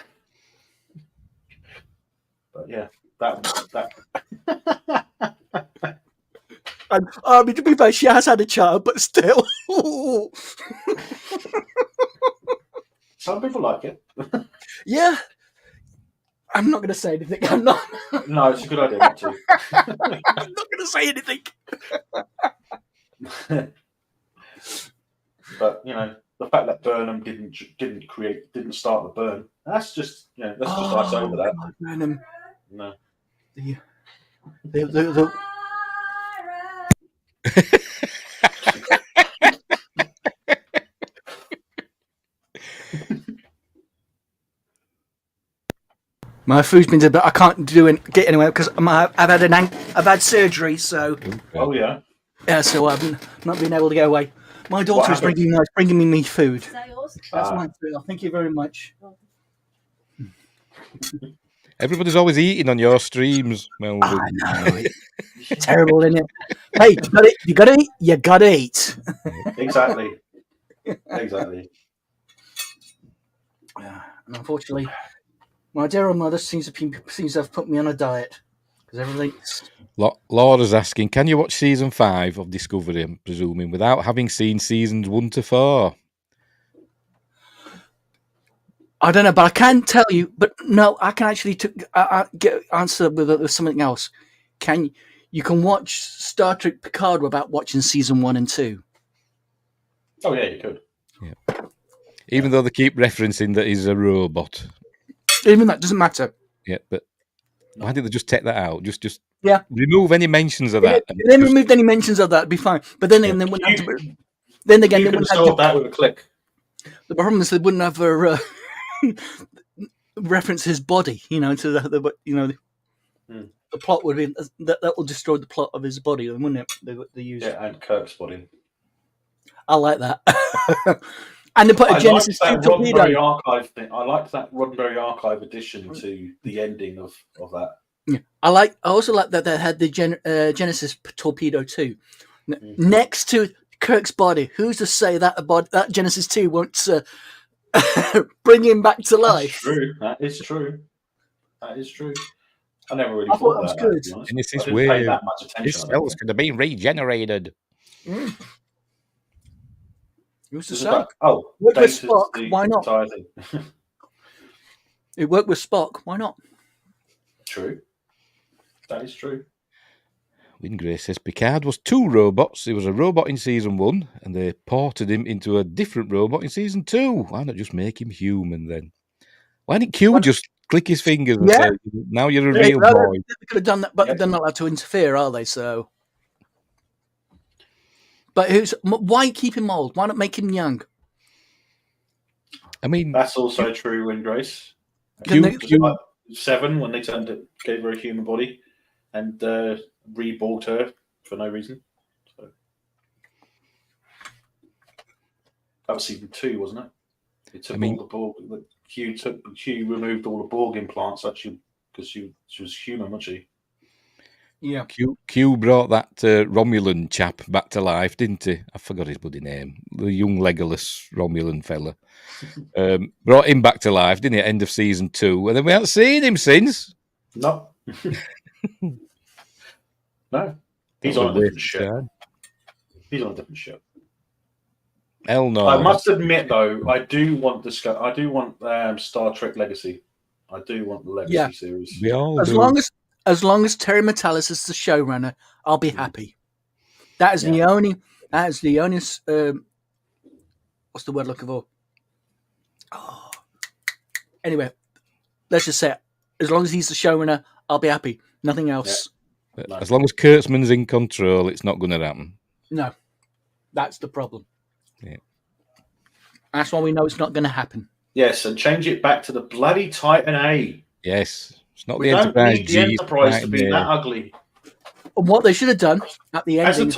yeah, that. And, I mean, to be fair, she has had a child, but still. Some people like it. Yeah. I'm not going to say anything. I'm not. No, it's a good idea not to. I'm not going to say anything. But, you know, the fact that Burnham didn't start the burn. That's just let's just ice over that. God, Burnham. No. The My food's been but I can't get anywhere because I've had surgery, so Oh yeah. yeah, so I've not been able to go away. My daughter is bringing me food. Is that yours? That's my food. Thank you very much. Everybody's always eating on your streams, Melvin. I know. Terrible, isn't it? Hey, you gotta eat. Exactly. Exactly. Yeah, and unfortunately, my dear old mother seems to have put me on a diet because everything's. Laura's asking, can you watch season 5 of Discovery, I'm presuming, without having seen seasons 1 to 4? I don't know, but I can tell you. But no, I can actually answer with something else. You can watch Star Trek Picard without watching season 1 and 2? Oh yeah, you could. Yeah. Even though they keep referencing that he's a robot. Even that doesn't matter. Yeah, but why did they just take that out? Just remove any mentions of that. If they removed any mentions of that, it'd be fine. But then they wouldn't have to. Then again, you they could wouldn't solve have that with a click. The problem is they wouldn't have reference his body, to the plot would be that will destroy the plot of his body, wouldn't it? They use and Kirk's body. I like that. And they put a Genesis 2 torpedo. Archive thing. I liked that Roddenberry Archive addition to the ending of that. Yeah. I also like that they had the Genesis torpedo too, next to Kirk's body. Who's to say that Genesis 2 won't bring him back to life? That is true. I never really thought thought that was that. good. To be honest. And this is I didn't pay weird. that much attention. His cells could have been regenerated. Who's to It's say? about- Work with Data's Spock. the Why not? entire thing. It worked with Spock. Why not? True. That is true. Wingrace says Picard was 2 robots. He was a robot in season 1, and they ported him into a different robot in season 2. Why not just make him human then? Why didn't Q just click his fingers and say, now you're a real boy? They could have done that, but they're not allowed to interfere, are they? So, but why keep him old? Why not make him young? I mean, that's also true, Wingrace. Q, 7 when they gave her a human body and reborn her for no reason. So that was season 2, wasn't it? It took all the Borg. Q removed all the Borg implants actually because she was human, wasn't she? Yeah. Q brought that Romulan chap back to life, didn't he? I forgot his bloody name. The young Legolas Romulan fella. Brought him back to life, didn't he, at end of season 2? And then we haven't seen him since. No. No. He's on a different ship. He's on a different ship. Hell no. I must admit, though, I do want Star Trek Legacy. I do want the Legacy series. We all as long as Terry Matalas is the showrunner, I'll be happy. That is the only. What's the word looking for? Oh. Anyway, let's just say it. As long as he's the showrunner, I'll be happy. Nothing else. Yeah. As long as Kurtzman's in control, it's not going to happen. No, that's the problem. Yeah. That's why we know it's not going to happen. Yes, and change it back to the bloody Titan A. Yes, it's not We the don't Enterprise need G. the Enterprise to be that ugly. And what they should have done at the end. As a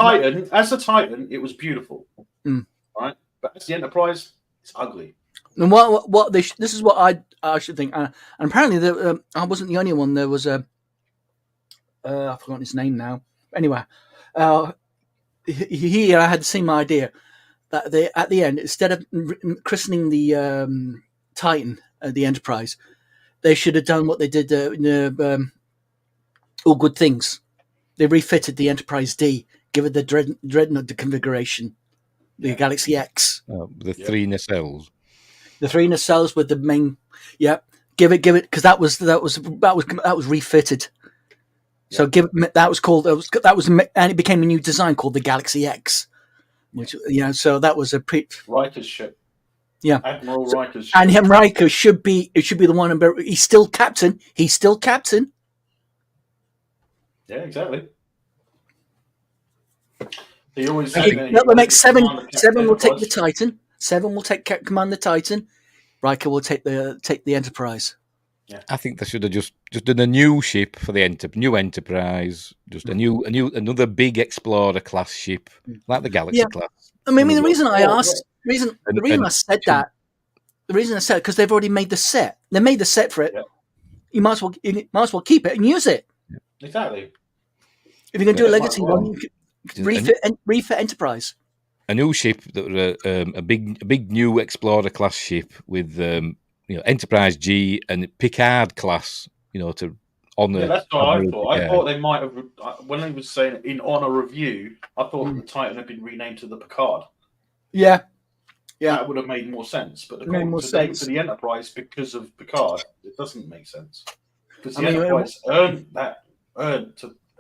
Titan, it was beautiful, right? But as the Enterprise, it's ugly. And this is what I should think. And apparently, I wasn't the only one. There was I've forgotten his name now. Anyway, I had the same idea that at the end, instead of christening the Titan, the Enterprise, they should have done what they did in All Good Things. They refitted the Enterprise D, give it the Dreadnought configuration, the Galaxy X. The 3 nacelles. The 3 nacelles with the main, give it, because that was refitted. So that was, and it became a new design called the Galaxy X, which so that was a writer's ship. Yeah. Admiral Riker's ship. And Riker should be the one. He's still captain. Yeah, exactly. He always The next seven will take the Titan. 7 will take command the Titan. Riker will take the Enterprise. Yeah. I think they should have just done a new ship for the new Enterprise, just another big Explorer class ship like the Galaxy class. I mean, the reason I said because they've already made the set. They made the set for it. Yeah. You might as well keep it and use it. Exactly. If you're going to do a legacy one, you could refit Enterprise. A new ship that a big new Explorer class ship with Enterprise G and Picard class, to honour. Yeah, that's what I thought. I thought they might have, when they were saying in honor review, I thought the Titan had been renamed to the Picard. Yeah. That would have made more sense. But to the Enterprise because of Picard, it doesn't make sense. Because the Enterprise earned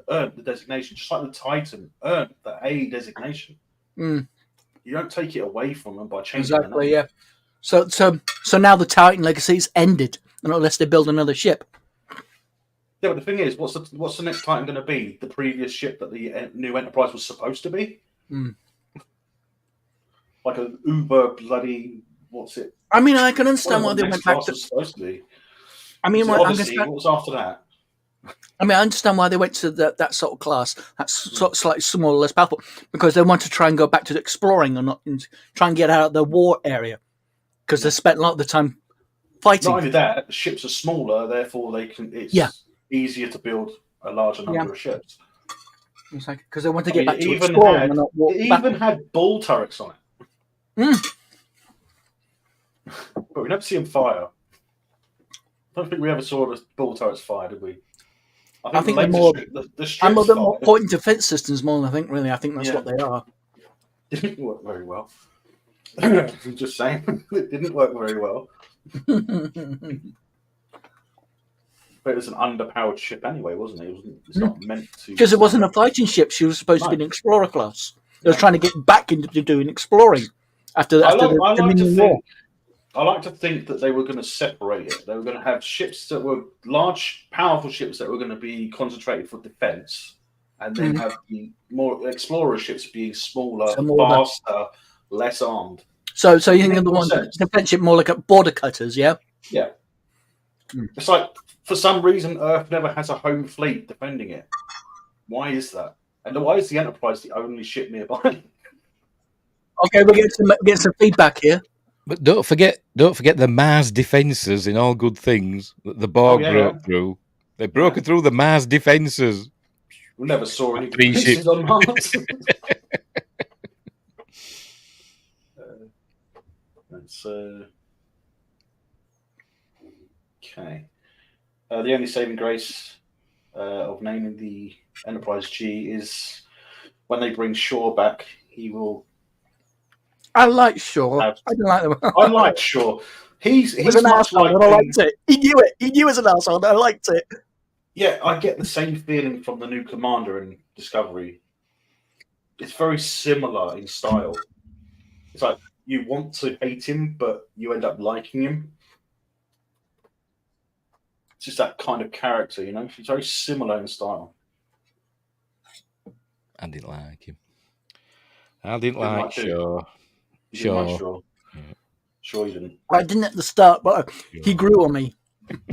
the designation, just like the Titan earned the A designation. Mm. You don't take it away from them by changing exactly. Yeah. So now the Titan legacy is ended, unless they build another ship. Yeah, but the thing is, what's the next Titan going to be? The previous ship that the new Enterprise was supposed to be? Mm. Like a uber bloody what's it? I mean, I can understand why they went back to. Supposed to be. I mean, what was after that? I mean, I understand why they went to that sort of class. That's sort of slightly smaller, less powerful, because they want to try and go back to exploring and not try and get out of the war area, because they spent a lot of the time fighting. Not only that, the ships are smaller, therefore it's easier to build a larger number of ships. It's like because they want to get back to exploring and not walk back. It even had bull turrets on it. Mm. But we never see them fire. I don't think we ever saw the bull turrets fire, did we? I think they're more. I'm a bit more point and defense systems more than I think. Really, I think that's what they are. It didn't work very well. I'm just saying, it didn't work very well. But it was an underpowered ship anyway, wasn't it? It's not meant to. Because it wasn't a fighting ship. She was supposed to be an explorer class. They were trying to get back into doing exploring after the Dominion War. I like to think that they were going to separate it. They were going to have ships that were large, powerful ships that were going to be concentrated for defense, and then have the more explorer ships being smaller, faster, less armed. So you think of the ones defense ship more like a border cutters, yeah? Yeah. It's like, for some reason, Earth never has a home fleet defending it. Why is that? And why is the Enterprise the only ship nearby? Okay, we're getting some feedback here. But don't forget the Mars defences in All Good Things that the Borg broke through. They broke through the Mars defences. We never saw any defences on Mars. That's okay. The only saving grace of naming the Enterprise G is when they bring Shaw back, he will. I like Shaw. I don't like them. I like Shaw. He's an asshole, and I liked it. He knew it. He knew it was an asshole, and I liked it. Yeah, I get the same feeling from the new Commander in Discovery. It's very similar in style. It's like you want to hate him, but you end up liking him. It's just that kind of character, you know? He's very similar in style. I didn't like him. I didn't like Shaw. Sure. Sure you didn't. I didn't at the start, but he grew on me.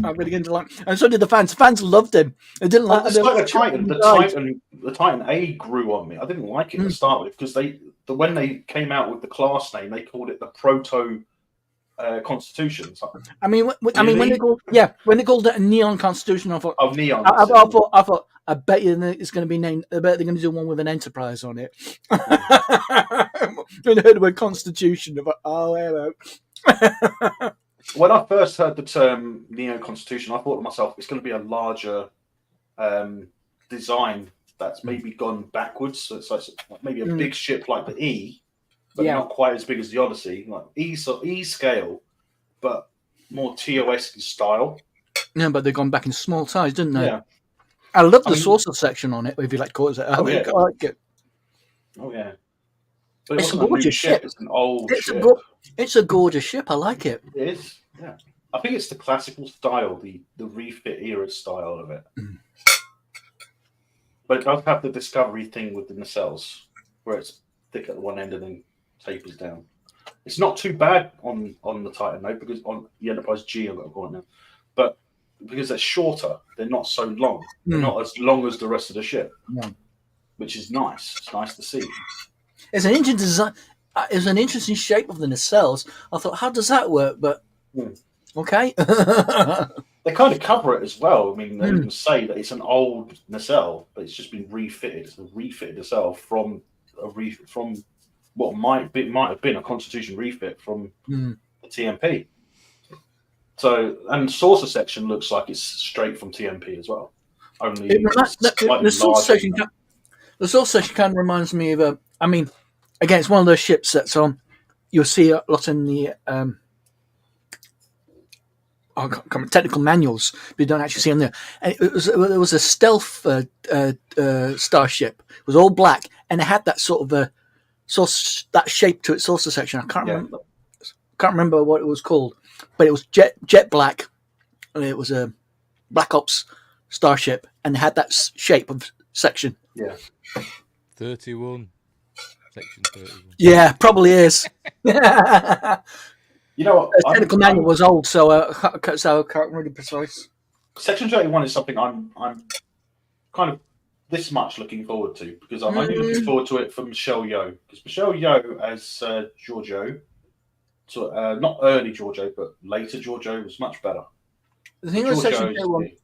I really began to like, and so did the fans. Fans loved him. They didn't like the Titan. The Titan A grew on me. I didn't like it to start with because when they came out with the class name, they called it the Proto Constitution. I mean, when they called it a Neon Constitution, I thought, Neon. I thought, I bet you it's going to be named. I bet they're going to do one with an Enterprise on it. When I heard the word Constitution, I thought, oh, hello. When I first heard the term Neo Constitution, I thought to myself, it's going to be a larger design that's maybe gone backwards. So it's like maybe a big ship like the E, but not quite as big as the Odyssey. Like E scale, but more TOS style. Yeah, but they've gone back in small size, didn't they? Yeah. I love the saucer section on it, if you like to call it. I like it. Oh, yeah. But it's a gorgeous ship. It's an old ship. It's a gorgeous ship. I like it. It is, yeah. I think it's the classical style, the refit era style of it. But it does have the Discovery thing with the nacelles, where it's thick at one end and then tapers down. It's not too bad on the Titan though, because on the Enterprise G, I've got to call it now. But because they're shorter, they're not so long. They're not as long as the rest of the ship, which is nice. It's nice to see. It's an interesting design. It's an interesting shape of the nacelles. I thought, how does that work? But okay. They kind of cover it as well. I mean, they even say that it's an old nacelle, but it's just been refitted. It's a refitted nacelle from what might have been a Constitution refit from the TMP. So, and saucer section looks like it's straight from TMP as well. Only the saucer section kind of reminds me of I mean, again, it's one of those ships that's on. You'll see a lot in the technical manuals, but you don't actually see them there. And it was a stealth starship. It was all black, and it had that sort of that shape to its saucer section. I can't remember what it was called, but it was jet black, and it was a Black Ops starship, and it had that shape of section. Yeah, 31. Section 31. Yeah, probably is. You know what? The technical manual was old, so I can't really precise. Section 31 is something I'm kind of this much looking forward to, because I'm only looking forward to it for Michelle Yeoh, because Michelle Yeoh as Giorgio, so not early Giorgio, but later Giorgio was much better. The thing with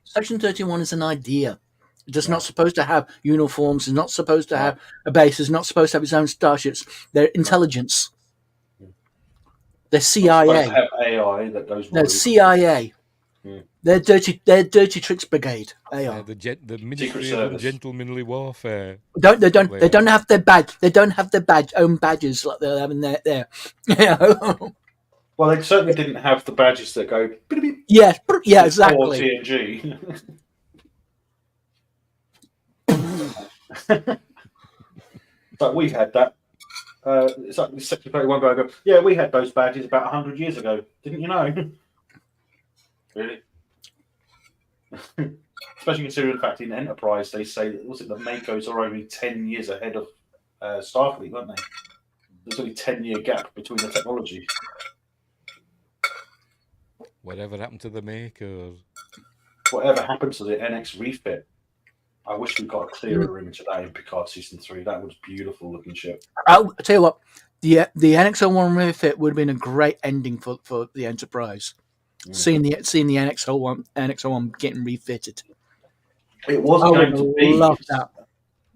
Section 31 is an idea. It's not supposed to have uniforms. It's not supposed to have a base. It's not supposed to have its own starships. They're intelligence. They're CIA. Have AI that goes. No, CIA. They're dirty tricks brigade. They are the Ministry of Gentlemanly Warfare. They don't have their badge. They don't have their own badges like they're having there. Well, they certainly didn't have the badges that go. Yeah, exactly. TNG. But we've had that. It's like Section 31 guy go, yeah, we had those badges about 100 years ago. Didn't you know? Really? Especially considering the fact in Enterprise they say that the Makos are only 10 years ahead of Starfleet, weren't they? There's only a 10-year gap between the technology. Whatever happened to the Makos? Whatever happened to the NX refit? I wish we got a clearer image of that in Picard Season 3. That was beautiful looking ship. I'll tell you what, the NX-01 refit would have been a great ending for the Enterprise. Seeing the NX-01 getting refitted. It was going to be. That.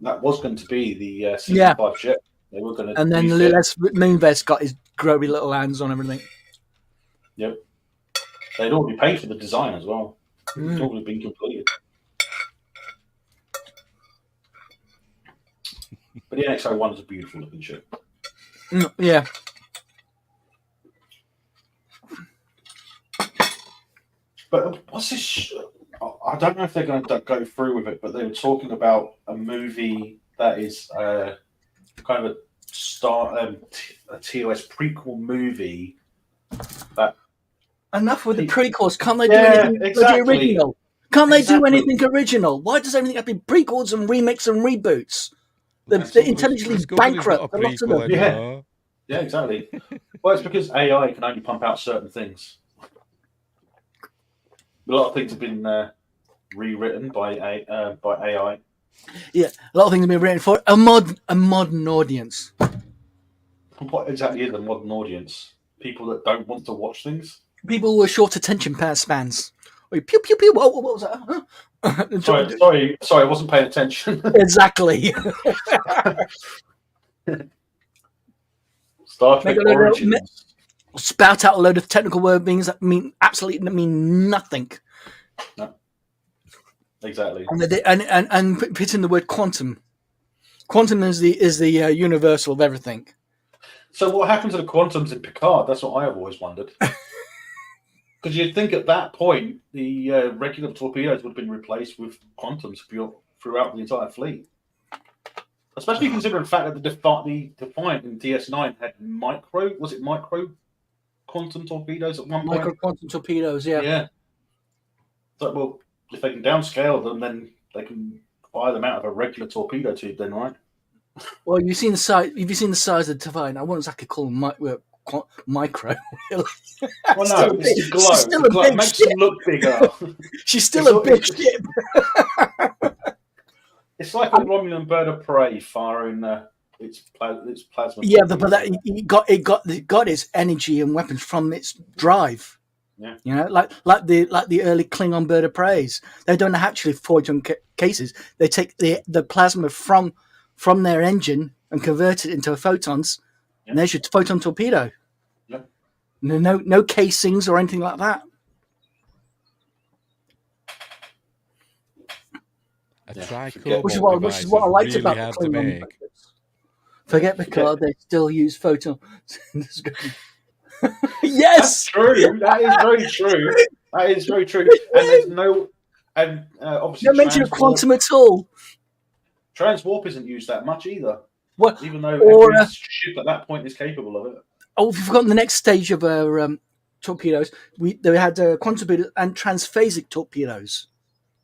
That was going to be the Season 5 ship. They were going to. And then Moonves got his grubby little hands on everything. Yep. They'd already paid for the design as well. It's already been completed. But the NX-01 is a beautiful looking ship. Yeah. But what's this? I don't know if they're going to go through with it, but they were talking about a movie that is kind of a TOS prequel movie. That enough with the prequels. Can't they do anything with the original? Can't they do anything original? Why does everything have to be prequels and remakes and reboots? They're intelligently bankrupt. A lot of them. Yeah, exactly. Well, it's because AI can only pump out certain things. A lot of things have been rewritten by AI. Yeah, a lot of things have been written for a modern audience. What exactly is a modern audience? People that don't want to watch things? People with short attention spans. Pew pew pew. What was that? Huh? Sorry, I wasn't paying attention. Exactly. Star Trek Origins. Spout out a load of technical wordings that mean nothing. No. Exactly. And put in the word quantum. Quantum is the universal of everything. So what happened to the quantums in Picard? That's what I have always wondered. Because you'd think at that point the regular torpedoes would have been replaced with quantums throughout the entire fleet. Especially considering the fact that the Defiant in DS9 had micro quantum torpedoes at one point. Micro quantum torpedoes, yeah. Yeah. So, well, if they can downscale them, then they can fire them out of a regular torpedo tube, then, right? Well, you've seen the size. Have you seen the size of the turbine? I wouldn't exactly call them micro. Well, no, it's the glow. Still The a glow big makes ship. them look bigger. She's still a big ship. It's like a Romulan bird of prey firing its plasma. Yeah, but that it got its energy and weapons from its drive. Yeah, you know, like the early Klingon bird of preys. They don't actually forge on cases. They take the plasma from their engine and convert it into photons. Yeah. And there's your photon torpedo. Yeah. No casings or anything like that. Which is what I liked about the Klingon. Forget Picard, they still use photon. Yes, that's true. That is very true. That is very true. And there's no, and obviously, no mention of quantum at all. Transwarp isn't used that much either. What? Even though every ship at that point is capable of it. Oh, we've forgotten the next stage of torpedoes. They had quantum torpedoes and transphasic torpedoes.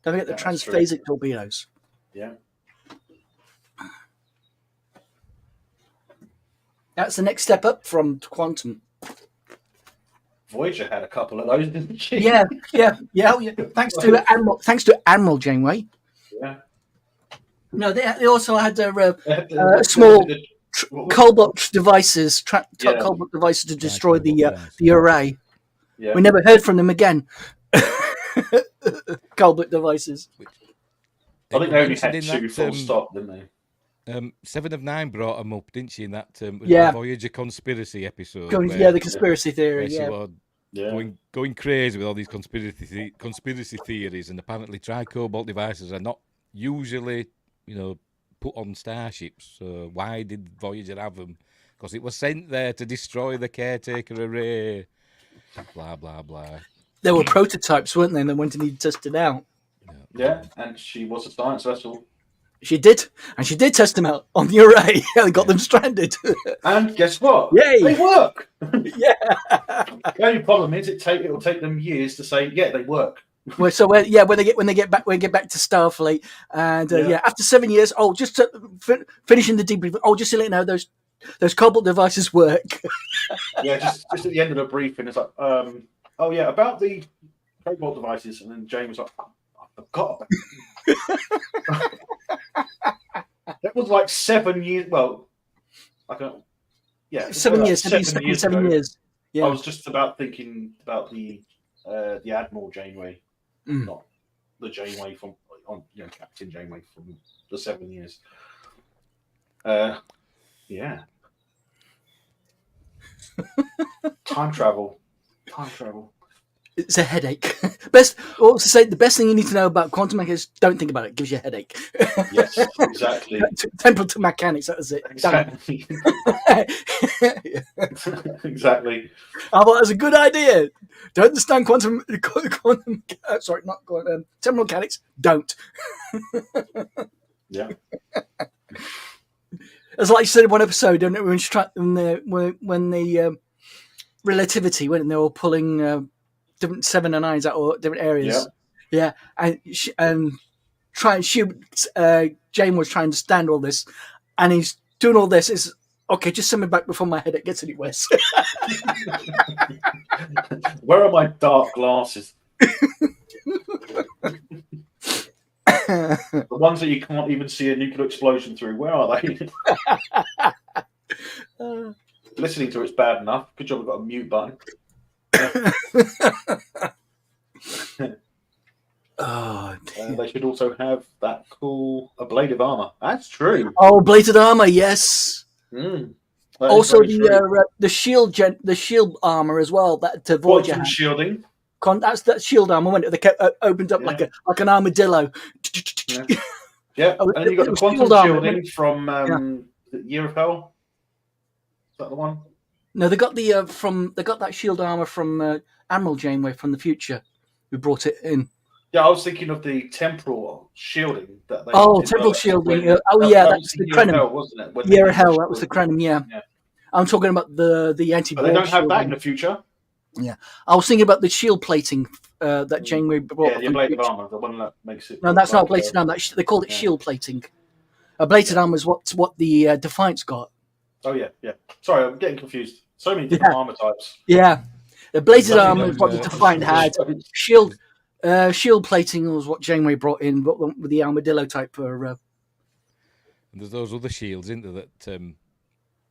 Don't forget the transphasic torpedoes. Yeah. That's the next step up from quantum. Voyager had a couple of those, didn't she? Yeah. Thanks to Admiral Janeway. Yeah. No, they also had small cobalt devices, cobalt devices to destroy the array. Yeah. We never heard from them again. Cobalt devices. I think they only had two full stop, didn't they? 7 of 9 brought them up, didn't she? In that Voyager conspiracy episode. The conspiracy theory. She was going crazy with all these conspiracy theories, and apparently tri-cobalt devices are not usually, put on starships. So why did Voyager have them? Because it was sent there to destroy the caretaker array. Blah blah blah. They were prototypes, weren't they? And they went to need tested out. Yeah, and she was a science vessel. She did, and she did test them out on the array and got them stranded. And guess what? Yay! They work. Yeah. The only problem is it'll take them years to say, yeah, they work. Well, so when they get back to Starfleet, and after 7 years, just finishing the debrief. Just to let you know, those cobalt devices work. Yeah, just at the end of the briefing, it's like, about the cobalt devices, and then James was like, I forgot about it. That was like 7 years. Well, I don't. Yeah, 7 years. 7 years. Yeah. I was just about thinking about the Admiral Janeway, not the Janeway from Captain Janeway from the 7 years. Yeah. Time travel. It's a headache. The best thing you need to know about quantum mechanics is don't think about it. It gives you a headache. Yes, exactly. Temporal mechanics, that was it. Exactly. Exactly. I thought that was a good idea. Don't understand quantum temporal mechanics. Don't. Yeah. It's like you said in one episode, don't it? When the relativity, when they were pulling different 7 and 9s out of different areas. Yeah. And Jane was trying to understand all this, and he's doing all this. It's okay, just send me back before my headache gets any worse. Where are my dark glasses? The ones that you can't even see a nuclear explosion through. Where are they? Listening to it's bad enough. Good job I've got a mute button. They should also have that cool ablative armor. That's true. Oh, bladed armor, yes. Also, the shield armor as well. That Voyager had. Shielding. That's that shield armor when it opened up like an armadillo. Yeah, and then you got the quantum shielding from Year of Hell. Is that the one? No, they got that shield armor from Admiral Janeway from the future, who brought it in. Yeah, I was thinking of the temporal shielding that they. Temporal shielding. That's the Krenim, wasn't it? Year of Hell. That was the Krenim. Yeah. I'm talking about the anti-warp. But they don't have that in the future. Yeah, I was thinking about the shield plating that Janeway brought. Yeah, the ablative armor, the one that makes it. No, that's not bladed armor. They call it shield plating. A bladed armor is what the Defiance got. Oh yeah. Sorry, I'm getting confused. So many different armor types. Yeah, the bladed armor is what the Defiant had. Shield plating was what Janeway brought in, with the armadillo type. And there's those other shields, isn't there?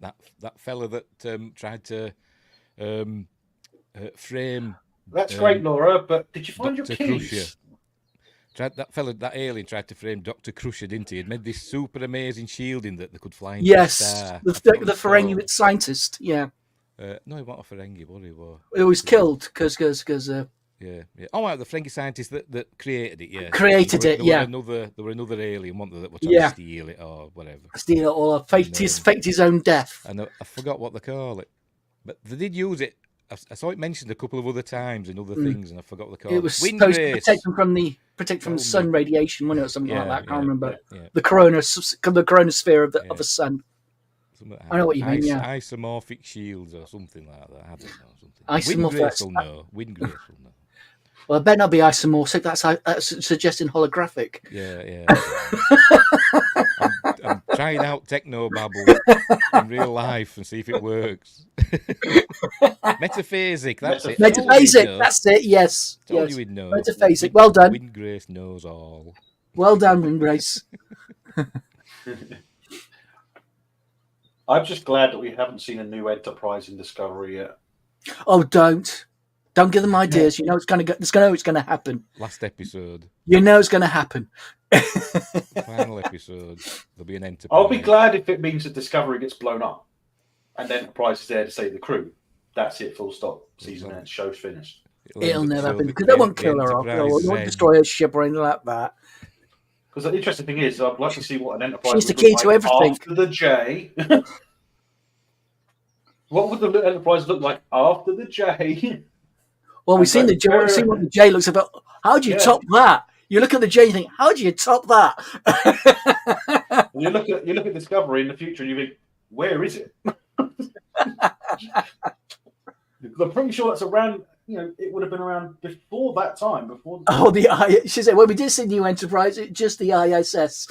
That fella that tried to frame. That's great, Laura. But did you find Dr. your keys? Crusher. That alien tried to frame Dr. Crusher, didn't he? He'd made this super amazing shielding that they could fly into the star. the Ferengi scientist. Yeah. No, he wasn't a Ferengi, was he? It was killed because. Yeah. Oh, wow, the Ferengi scientist that created it. Yeah. There were another alien, weren't there, that were trying to steal it or whatever. Steal it or faked his own death. I forgot what they call it, but they did use it. I saw it mentioned a couple of other times in other things, and I forgot what they called it. It was supposed to protect from the sun radiation, wasn't it, or something like that? I can't remember. Yeah. The coronosphere of the sun. I know what you mean. Yeah, isomorphic shields or something like that. I don't know. Isomorphic. Windgrace will know. Well, it better not be isomorphic. That's suggesting holographic. Yeah. I'm trying out technobabble in real life and see if it works. Metaphasic, that's it. Metaphasic, that's it. Yes. Told you we'd know. Metaphasic. Well done. Windgrace knows all. Well done, Windgrace. I'm just glad that we haven't seen a new Enterprise in Discovery yet. Oh, don't give them ideas. You know it's going to happen. Last episode. You know it's going to happen. Final episode. There'll be an Enterprise. I'll be glad if it means that Discovery gets blown up, and Enterprise is there to save the crew. That's it. Full stop. Season end. Show's finished. It'll never happen because they won't kill her off. They won't destroy her ship or anything like that. Because the interesting thing is, I'd like to see what an Enterprise. She's the key to everything. After the J. What would the Enterprise look like after the J? Well, we've seen seen what the J looks like. How do you top that? You look at the J and you think, how do you top that? You look at Discovery in the future and you think, where is it? I'm pretty sure that's around. It would have been around before that time. She said, when we did see New Enterprise, it's just the ISS.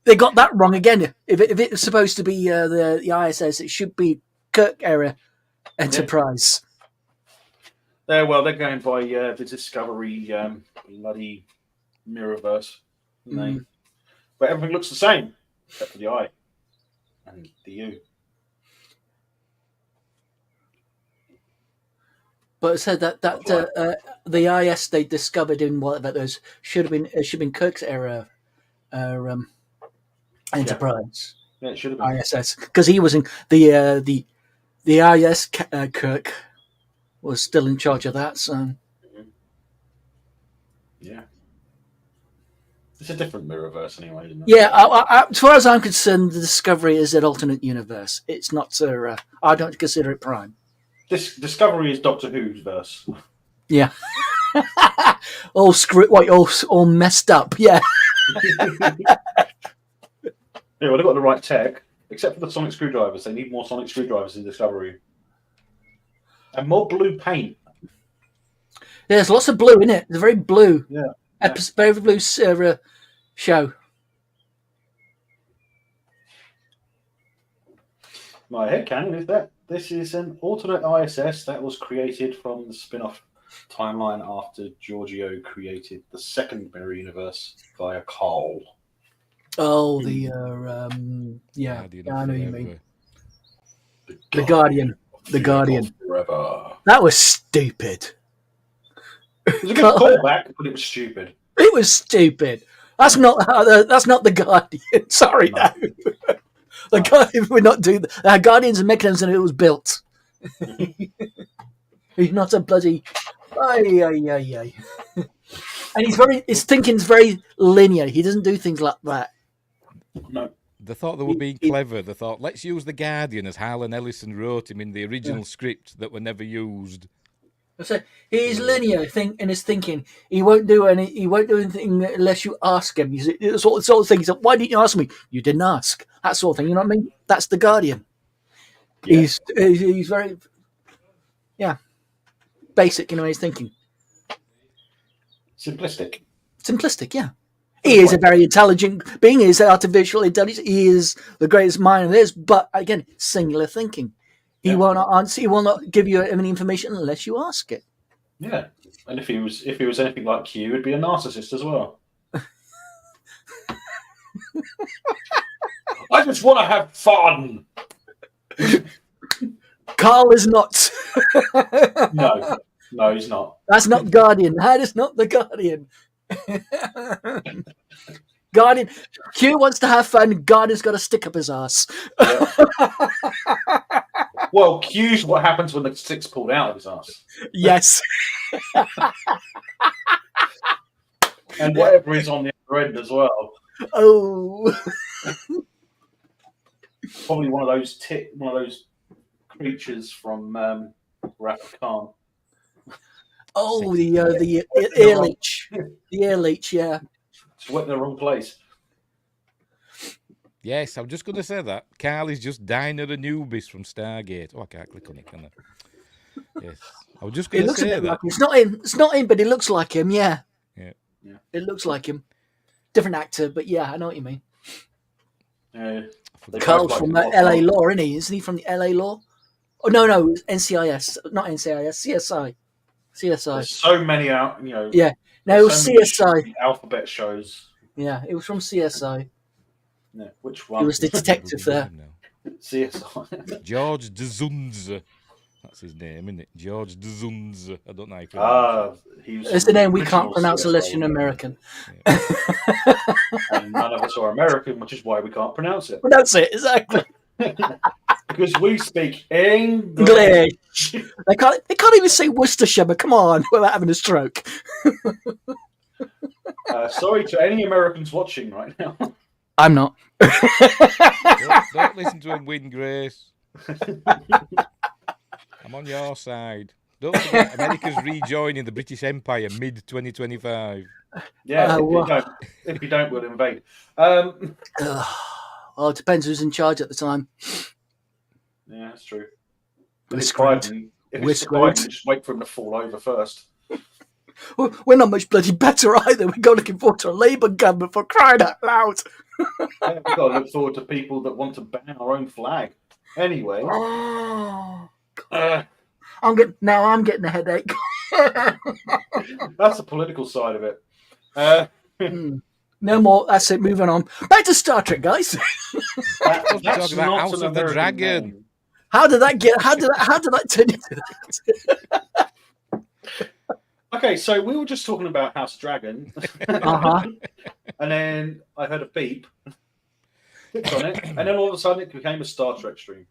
They got that wrong again. If it's supposed to be the ISS, it should be Kirk era Enterprise. They're going by the Discovery bloody Mirrorverse. But everything looks the same, except for the I and the U. But it said that the IS they discovered in whatever those should have been Kirk's era Enterprise. Yeah, it should have been ISS because he was in the IS. Kirk was still in charge of that. So yeah, it's a different Mirrorverse anyway, isn't it? Yeah, as far as I'm concerned, the Discovery is an alternate universe. It's not. I don't consider it Prime. This Discovery is Doctor Who's verse. Yeah. all messed up. Yeah. Yeah, well, they've got the right tech, except for the sonic screwdrivers. They need more sonic screwdrivers in Discovery. And more blue paint. Yeah, there's lots of blue in it. It's a very blue. Yeah. Very blue show. My headcanon is that this is an alternate ISS that was created from the spin-off timeline after Giorgio created the second mirror universe via Carl. Oh, I know what you mean. The Guardian. The Guardian. Forever. That was stupid. It was a good callback, but it was stupid. It was stupid. That's not the Guardian. Sorry, no. The Guardian would not do that. Guardian's a mechanism, and it was built. He's not a bloody. And his thinking's very linear. He doesn't do things like that. No. They thought they were being clever. They thought, let's use the Guardian as Harlan Ellison wrote him in the original script that were never used. So he's linear in his thinking. He won't do anything unless you ask him. He's the sort of thing. He's like, why didn't you ask me? You didn't ask. That sort of thing. You know what I mean? That's the Guardian. Yeah. He's very. Yeah. Basic in a way he's thinking. Simplistic. Simplistic, yeah. He is a very intelligent being. He is artificial intelligence. He is the greatest mind of this. But again, singular thinking. He will not answer. He will not give you any information unless you ask it. Yeah, and if he was anything like you, he'd be a narcissist as well. I just want to have fun. Carl is not. No, he's not. That's not Guardian. That is not the Guardian. Guardian. Q wants to have fun. Guardian's got to stick up his ass. Yeah. Well, Q's what happens when the stick's pulled out of his ass. Yes. And whatever is on the other end as well. Oh. Probably one of those creatures from Wrath of Khan. Oh, the ear leech. The ear leech, yeah. Just went in the wrong place. Yes, I'm just going to say that. Carl is just Dinah Anubis from Stargate. Oh, I can't click on it, can I? Yes. I was just going to say that. Like it's not him, but it looks like him, yeah. Yeah. It looks like him. Different actor, but yeah, I know what you mean. Carl's from LA Law, isn't he? Isn't he from the LA Law? Oh, no, NCIS. Not NCIS, CSI. There's so many out, you know. Yeah. No, it was CSI. Alphabet shows. Yeah, it was from CSI. Yeah, which one? He was the detective there. CSI. George de Zunze. That's his name, isn't it? George de Zunze. I don't know how you pronounce it. It's the name we can't pronounce unless you're an American. Yeah. And none of us are American, which is why we can't pronounce it. Pronounce it, exactly. Because we speak English. They can't even say Worcestershire, but come on, without having a stroke. Sorry to any Americans watching right now. I'm not. Don't listen to him win, Grace. I'm on your side. Don't forget, America's rejoining the British Empire mid-2025. Yeah, if you don't, we'll invade. Well, it depends who's in charge at the time. Yeah, that's true. We're If screwed. it's Biden, just wait for him to fall over first. We're not much bloody better either. We're going looking forward to a Labour government, for crying out loud. Yeah, we've got to look forward to people that want to ban our own flag. Anyway. I'm getting a headache. That's the political side of it. No more. That's it. Moving on. Back to Star Trek, guys. That's talking about not House an of the American Dragon. name. How did that turn into that? Okay, so we were just talking about House Dragon. And then I heard a beep. Clicked on it, and then all of a sudden it became a Star Trek stream.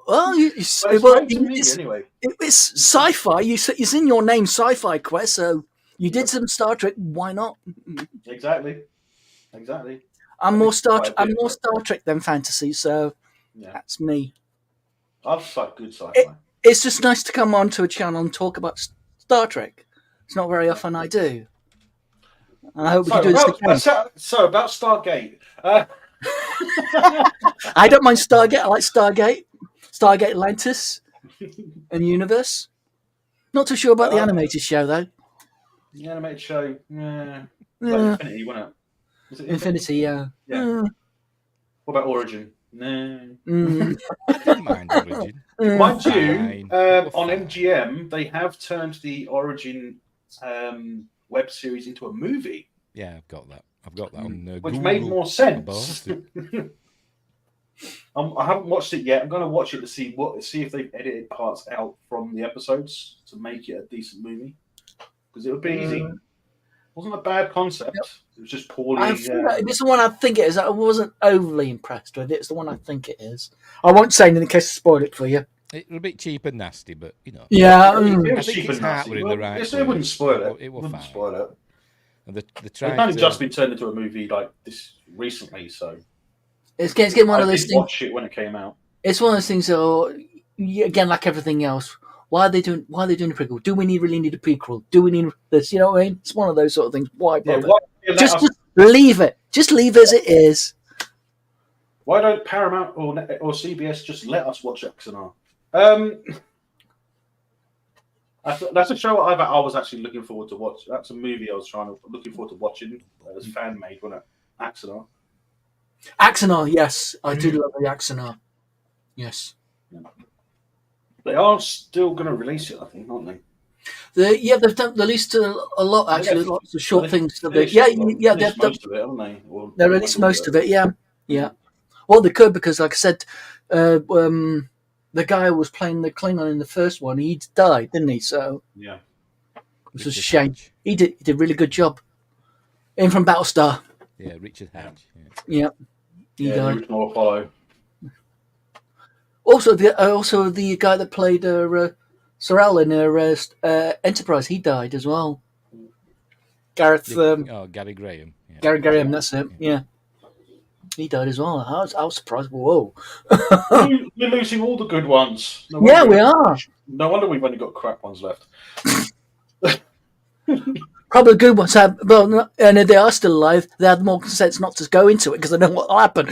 Well, Anyway. It's sci-fi. It's in your name, Sci-Fi Quest. So you did some Star Trek. Why not? Exactly. I'm more Star Trek than fantasy. So that's me. I just like good sci-fi. It's just nice to come onto a channel and talk about Star Trek. It's not very often I do. And I hope we can do this again. So about Stargate. I don't mind Stargate. I like Stargate Atlantis, and Universe. Not too sure about the animated show though. The animated show, Like Infinity, wasn't it? Infinity, yeah. What about Origin? No. I don't mind Origin. Mind you, on MGM they have turned the Origin web series into a movie. Yeah, I've got that on which Google. made more sense. I haven't watched it yet. I'm going to watch it to see if they've edited parts out from the episodes to make it a decent movie. Because it would be easy. It wasn't a bad concept. Yep. It was just poorly. It's the one I think it is. I wasn't overly impressed with it. It's the one I think it is. I won't say anything in case I spoil it for you. It was a bit cheap and nasty, but Yeah, I think its heart were in the right place. It wouldn't spoil it. It was fine. Spoil it. And it's only just been turned into a movie like this recently, so it's getting one of those things. Watch it when it came out. It's one of those things. So again, like everything else, why are they doing a prequel? Do we really need a prequel? Do we need this? You know what I mean? It's one of those sort of things. Why bother? Just leave it. Just leave it as it is. Why don't Paramount or CBS just let us watch X and R? That's a show I was actually looking forward to watch. That's a movie I was looking forward to watching. It was fan made, wasn't it? Axanar. Axanar, yes, I do love the Axanar. Yes, They are still going to release it, I think, aren't they? they've done released a lot actually, lots of short things of it. Yeah, they've most of it, haven't they? They released most of it. Yeah. Well, they could because, like I said, the guy who was playing the Klingon in the first one, he died, didn't he? So yeah, which was a shame. He did a really good job. In from Battlestar. Yeah, Richard Hatch. Yeah, he died. The original Apollo. Also, the guy that played Sorrel in Enterprise, he died as well. Gareth. Gary Graham. Yeah. Gary Graham, that's it. Yeah. He died as well. I was surprised. Whoa. We're losing all the good ones. We are. No wonder we've only got crap ones left. Probably good ones have, and if they are still alive, they had more sense not to go into it because they know what will happen.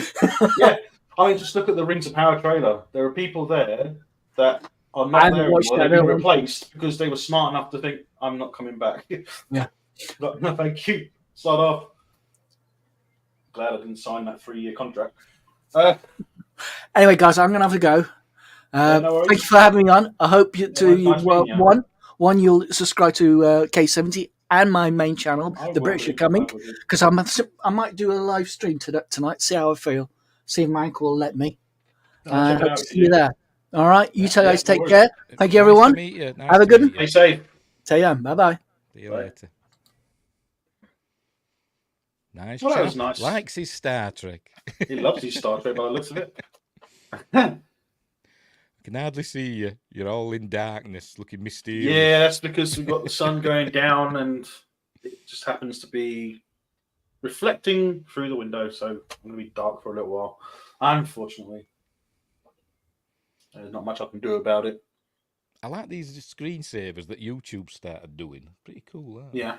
Yeah. I mean, just look at the Rings of Power trailer. There are people there that are not there anymore. They've been replaced because they were smart enough to think, I'm not coming back. Yeah. No, thank you. Start off. Glad I didn't sign that 3-year contract. Anyway, guys, I'm going to have to go. No thank you for having me on. I hope you'll subscribe to K70 and my main channel, The British Are Coming, because I might do a live stream tonight, see how I feel, see if my uncle will let me. And hope to see you there. All right, you guys take care. Thank you, everyone. Have a good one. Stay safe. Take care. Bye-bye. See you later. Nice. Well, that was nice. Likes his Star Trek. He loves his Star Trek by the looks of it. I can hardly see you. You're all in darkness, looking mysterious. Yeah, that's because we've got the sun going down and it just happens to be reflecting through the window, so I'm going to be dark for a little while. Unfortunately. There's not much I can do about it. I like these screensavers that YouTube started doing. Pretty cool, aren't they? Yeah.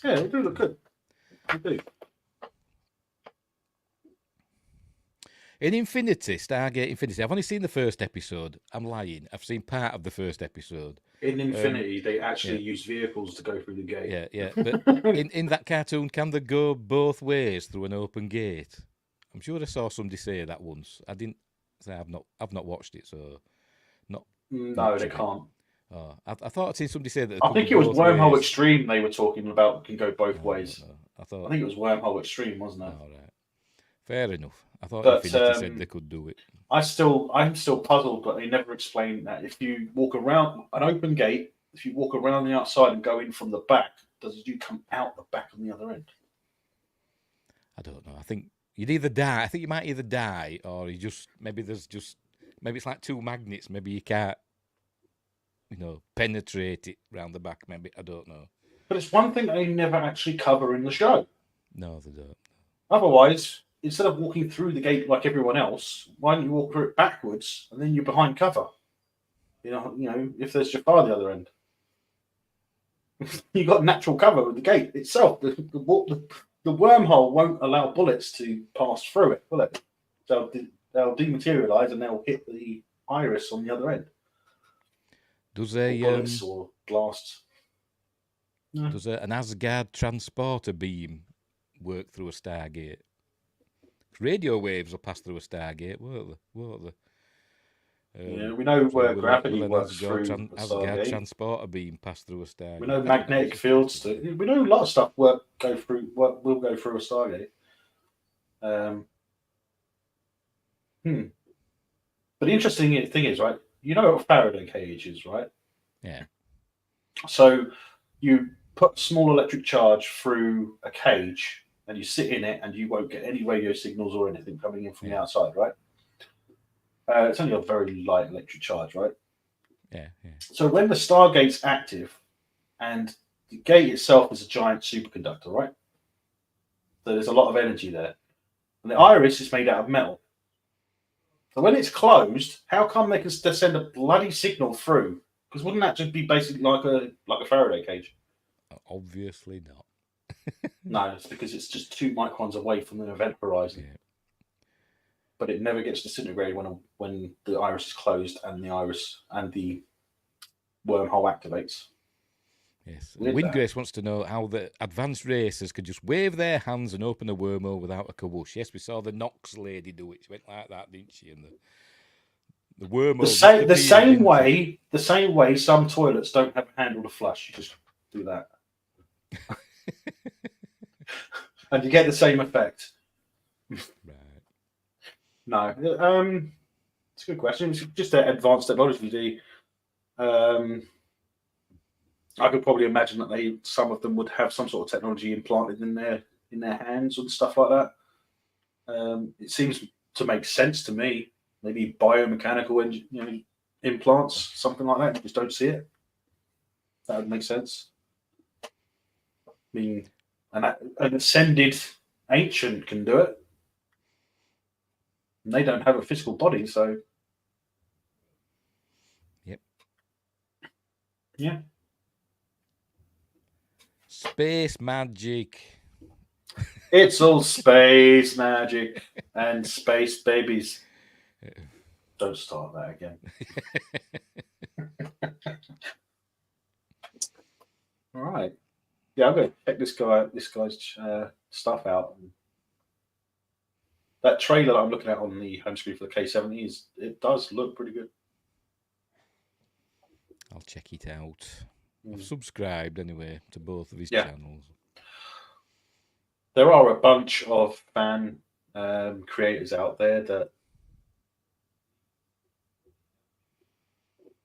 Yeah, they do look good. They do. In Stargate Infinity, I've only seen the first episode. I'm lying. I've seen part of the first episode. In Infinity, they actually use vehicles to go through the gate. Yeah. But in that cartoon, can they go both ways through an open gate? I'm sure I saw somebody say that once. I didn't say I've not watched it, so not. No, they can't. Oh, I thought I'd seen somebody say that. I think it was Wormhole Extreme they were talking about can go both ways. I think it was Wormhole Extreme, wasn't it? All right. Fair enough. I thought Infinity said they could do it. I'm still puzzled, but they never explained that. If you walk around an open gate, if you walk around the outside and go in from the back, does you come out the back on the other end? I don't know. I think you'd either die. I think you might either die, or maybe it's like two magnets. Maybe you can't, penetrate it round the back. Maybe I don't know. But it's one thing they never actually cover in the show. No, they don't. Otherwise, instead of walking through the gate like everyone else, why don't you walk through it backwards and then you're behind cover? If there's Jafar the other end, you've got natural cover with the gate itself. The wormhole won't allow bullets to pass through it, will it? They'll dematerialize and they'll hit the iris on the other end. Does bullets or blasts? Does an Asgard transporter beam work through a Stargate? Radio waves will pass through a Stargate, won't they? Yeah, we know where gravity works through a Asgard transporter beam pass through a Stargate. We know magnetic fields. We know a lot of stuff will go through a Stargate. But the interesting thing is, right? You know what a Faraday cage is, right? Yeah. So you put small electric charge through a cage and you sit in it and you won't get any radio signals or anything coming in from the outside, right? It's only a very light electric charge, right? Yeah. So when the Stargate's active and the gate itself is a giant superconductor, right? So there's a lot of energy there. And the iris is made out of metal. So when it's closed, how come they can send a bloody signal through? Because wouldn't that just be basically like a Faraday cage? Obviously not. No, it's because it's just 2 microns away from the event horizon. Yeah. But it never gets disintegrated when the iris is closed and the wormhole activates. Yes. With Windgrace wants to know how the advanced racers could just wave their hands and open a wormhole without a kawoosh. Yes, we saw the Knox lady do it. She went like that, didn't she? And the wormhole the same didn't it? the same way some toilets don't have a handle to flush. You just do that, and you get the same effect. Right. No, it's a good question. It's just advanced technology. I could probably imagine that some of them would have some sort of technology implanted in their hands and stuff like that. It seems to make sense to me. Maybe biomechanical implants, something like that. You just don't see it. That would make sense. I mean, an ascended ancient can do it. And they don't have a physical body, so. Yep. Yeah. Space magic. It's all space magic and space babies. Don't start that again. All right. Yeah, I'm going to check this guy's stuff out. That trailer that I'm looking at on the home screen for the K70 it does look pretty good. I'll check it out. I've subscribed anyway to both of his Yeah. channels. There are a bunch of fan creators out there that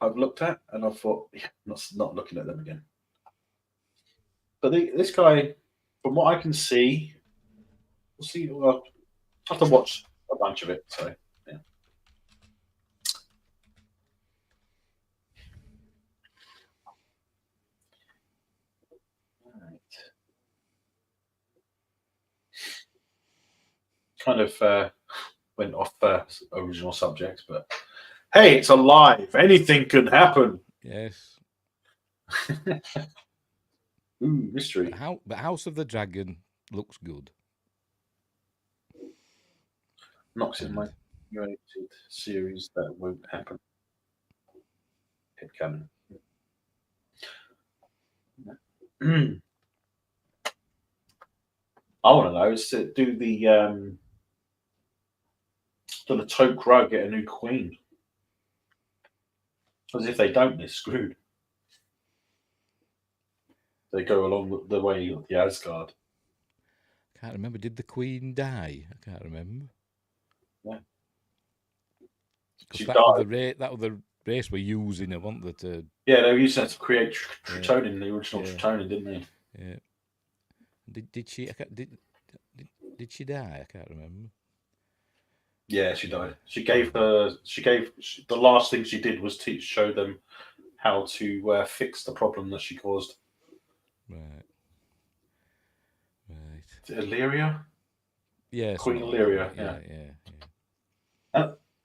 I've looked at, and I thought, yeah, not looking at them again. But this guy, from what I can see, we'll see. Well, I have to watch a bunch of it. So yeah. All right. Kind of went off original subjects, but hey, it's alive. Anything can happen. Yes. Ooh, mystery. But House of the Dragon looks good. Knocks in my rated series that won't happen. Headcanon. I want to know is to do the Toke Row get a new queen? Because if they don't, they're screwed. They go along the way of the Asgard. Can't remember. Did the Queen die? I can't remember. Yeah. That was the race we're using. I want that. Yeah, they were using that to create Tritonin, the original Tritonin, didn't they? Yeah. Did she? Did she die? I can't remember. Yeah, she died. The last thing she did was show them how to fix the problem that she caused. Right. Is it Illyria? Yeah, Queen Illyria. Yeah.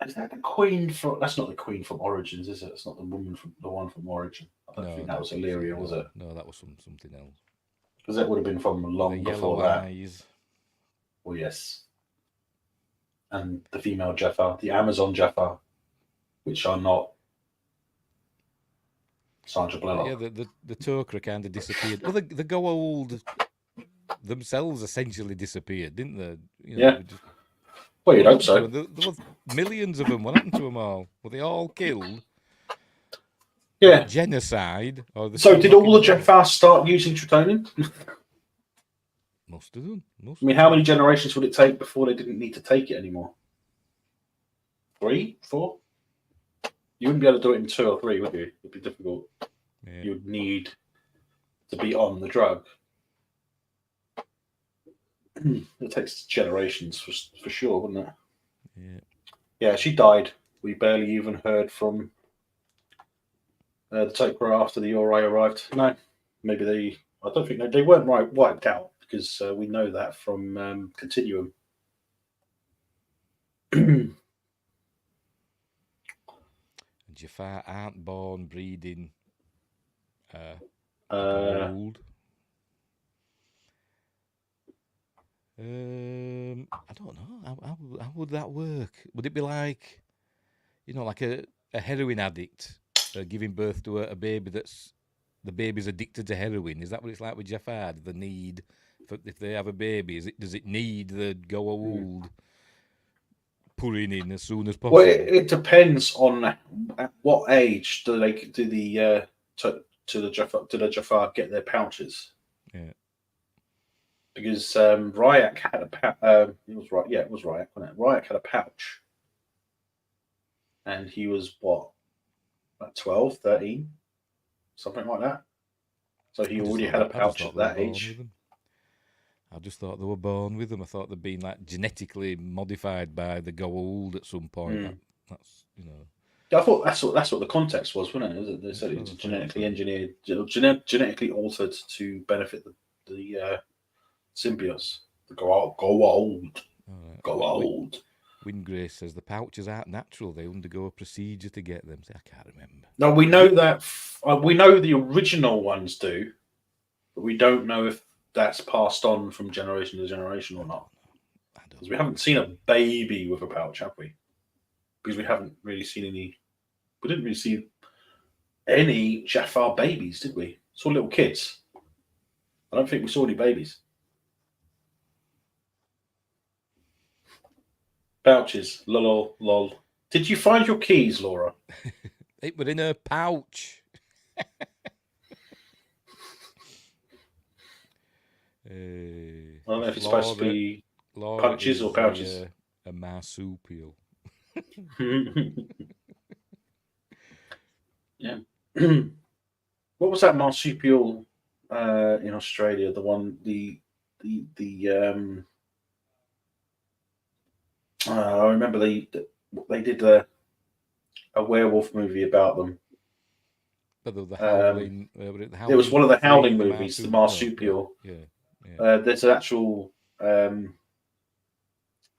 Is that the queen from? That's not the queen from Origins, is it? It's not the one from Origin. I don't think that was Illyria, was it? No, that was something else. Because that would have been from long before that. Eyes. Oh yes. And the female Jaffa, the Amazon Jaffa, which are not Sandra Bullock. Yeah, the Tok'ra kind of disappeared. Well, the Goa'uld themselves essentially disappeared, didn't they? Yeah. Well, you'd hope so. There were millions of them. What happened to them all? Were they all killed? Yeah. Genocide? So did all the Jaffa start using Tritonin? Must have done. I mean, how many generations would it take before they didn't need to take it anymore? 3, 4? You wouldn't be able to do it in 2 or 3, would you? It'd be difficult. Yeah. You would need to be on the drug. It takes generations for sure, wouldn't it? Yeah. Yeah, she died. We barely even heard from the Tok'ra after the Ori arrived. No, maybe I don't think they weren't wiped out because we know that from Continuum. Jafar aren't born breeding old. I don't know. How would that work? Would it be like, like a heroin addict giving birth to a baby that's the baby's addicted to heroin. Is that what it's like with Jafar? The need for, if they have a baby, does it need the go old pulling in as soon as possible? Well, it depends on at what age do the Jafar get their pouches. Yeah. Because Ryak had a pouch. It was right. Yeah, it was Ryak, wasn't it? Ryak had a pouch, and he was what, like 12, 13, something like that. So he already had a pouch at that age. I just thought they were born with them. I thought they'd been like genetically modified by the go old at some point. That's I thought that's what the context was, wasn't it? They said it's genetically engineered, genetically altered to benefit the symbiotes. Go old. Windgrace says the pouches aren't natural. They undergo a procedure to get them. See, I can't remember. No, we know that. We know the original ones do, but we don't know if that's passed on from generation to generation or not. Because we haven't seen a baby with a pouch, have we? Because we haven't really seen any. We didn't really see any Jafar babies, did we? Saw little kids. I don't think we saw any babies. Pouches, lol. Did you find your keys, Laura? It was in her pouch. I don't know if it's supposed to be punches or pouches. A marsupial. Yeah. What was that marsupial in Australia? The one, I remember they did a werewolf movie about them. But the Howling, it was one of the Howling movies, the marsupial. Yeah. There's an actual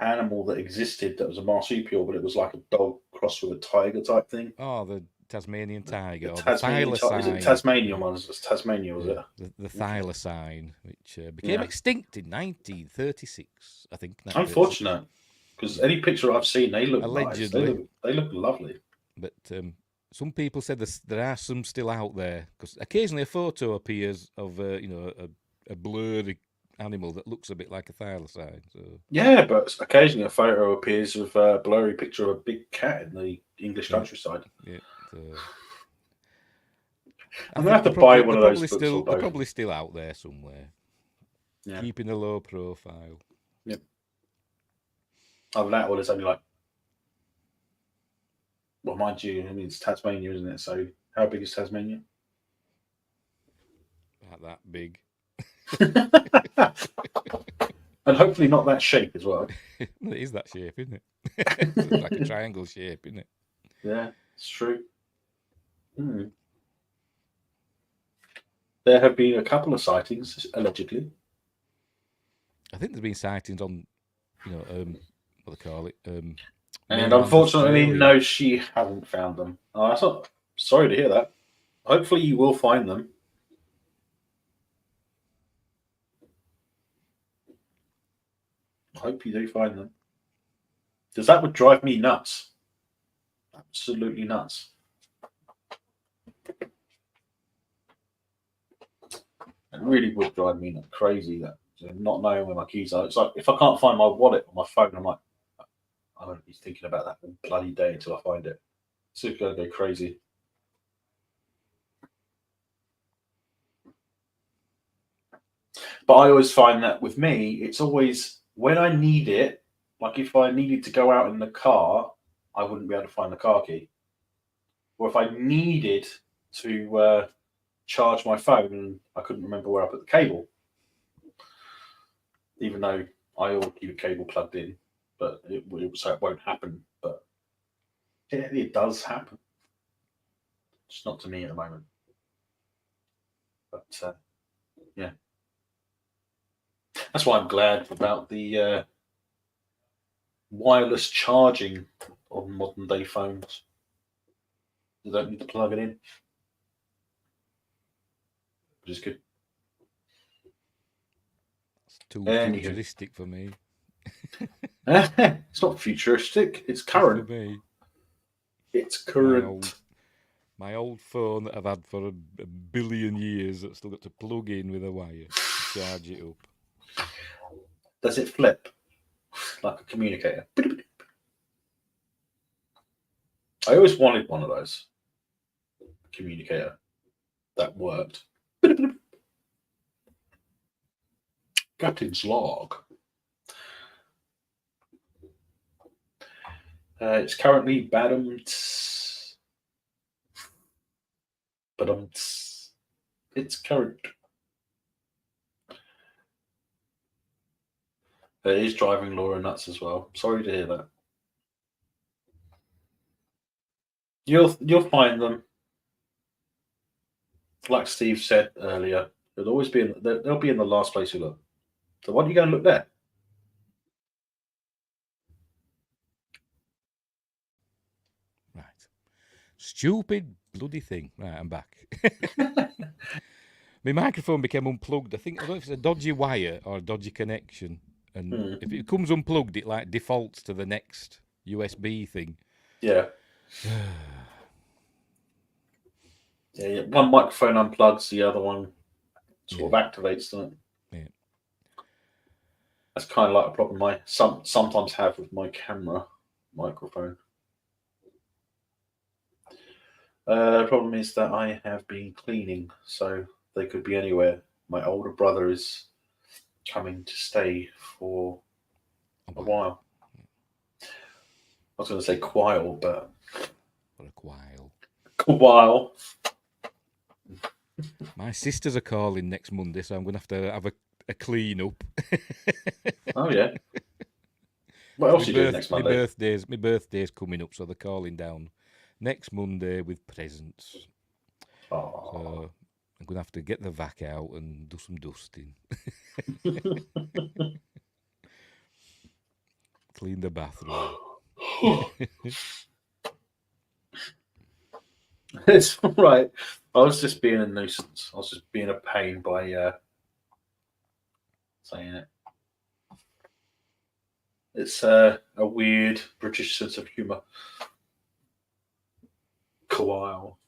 animal that existed that was a marsupial, but it was like a dog crossed with a tiger type thing. Oh, the Tasmanian tiger. Is it Tasmania one? It's Tasmania, was it? The thylacine, which became extinct in 1936, I think. Unfortunate, because any picture I've seen, they look allegedly nice. They look lovely. But some people said there are some still out there, because occasionally a photo appears of a blurry animal that looks a bit like a thylacine. So yeah, but occasionally a photo appears of a blurry picture of a big cat in the English countryside. Yeah. I'm gonna have to buy one of those books. They're probably still out there somewhere. Yeah. Keeping a low profile. Yep. Other than that, well, it's only like, well, mind you, I mean, it's Tasmania, isn't it? So how big is Tasmania? About that big. And hopefully not that shape as well. It is that shape, isn't it? It's like a triangle shape, isn't it? Yeah, it's true. There have been a couple of sightings, allegedly. I think there's been sightings on, what they call it. And unfortunately, no, she hasn't found them. Oh, that's not. Sorry to hear that. Hopefully, you will find them. I hope you do find them. Because that would drive me nuts. Absolutely nuts. It really would drive me crazy, that not knowing where my keys are. It's like if I can't find my wallet on my phone, I'm like, I'm going to be thinking about that all bloody day until I find it. It's just going to go crazy. But I always find that with me, it's always when I need it, like if I needed to go out in the car, I wouldn't be able to find the car key. Or if I needed to charge my phone and I couldn't remember where I put the cable. Even though I always keep a cable plugged in, but it won't happen. But it does happen. Just not to me at the moment. But yeah. That's why I'm glad about the wireless charging on modern day phones. You don't need to plug it in. Which is good. It's too futuristic for me. It's not futuristic. It's current. For me. It's current. My old phone that I've had for a billion years that's still got to plug in with a wire to charge it up. Does it flip like a communicator? I always wanted one of those. Communicator that worked. Captain's log. It's currently badums. It's current. It is driving Laura nuts as well. Sorry to hear that. You'll find them. Like Steve said earlier, they'll always be they'll be in the last place you look. So why don't you go and look there? Right. Stupid bloody thing. Right, I'm back. My microphone became unplugged. I don't know if it's a dodgy wire or a dodgy connection. And if it comes unplugged, it like defaults to the next USB thing. Yeah. Yeah. One microphone unplugs, the other one sort of activates, doesn't it? Yeah. That's kind of like a problem I sometimes have with my camera microphone. The problem is that I have been cleaning, so they could be anywhere. My older brother is coming to stay for a while. I was going to say quile, but what a quile. While. My sisters are calling next Monday, so I'm going to have a clean up. Oh yeah. What else are you doing next Monday? My birthday's coming up, so they're calling down next Monday with presents. Oh. So I'm going to have to get the vac out and do some dusting. Clean the bathroom. It's all right. I was just being a nuisance. I was just being a pain by saying it. It's a weird British sense of humour. Kyle.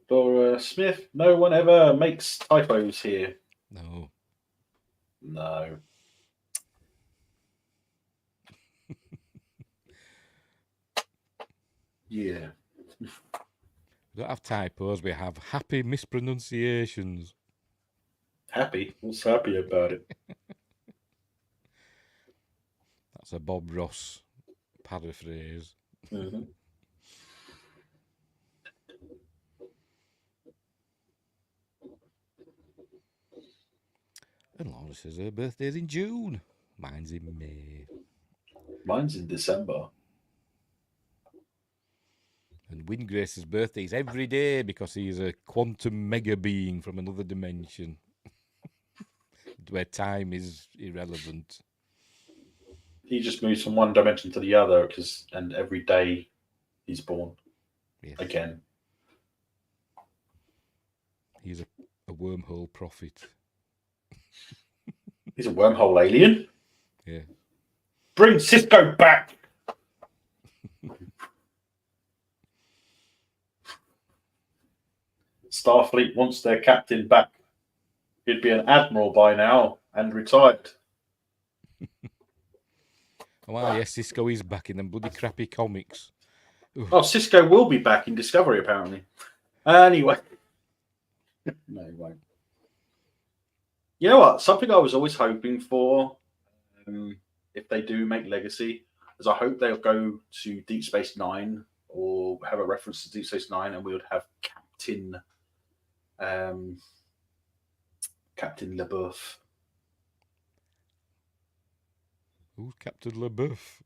Dora Smith, no one ever makes typos here. No. No. Yeah. We don't have typos, we have happy mispronunciations. Happy? What's happy about it? That's a Bob Ross paraphrase. Mm-hmm. And Laura says her birthday's in June. Mine's in May. Mine's in December. And Windgrace's birthday is every day because he's a quantum mega being from another dimension where time is irrelevant. He just moves from one dimension to the other and every day he's born again. He's a wormhole prophet. He's a wormhole alien? Yeah. Bring Cisco back! Starfleet wants their captain back. He'd be an admiral by now and retired. Oh, yes, Cisco is back in them bloody crappy comics. Oof. Oh, Cisco will be back in Discovery, apparently. Anyway. No, he won't. You know what? Something I was always hoping for, if they do make Legacy, is I hope they'll go to Deep Space Nine or have a reference to Deep Space Nine, and we would have Captain LeBeouf. Who's Captain LeBeouf?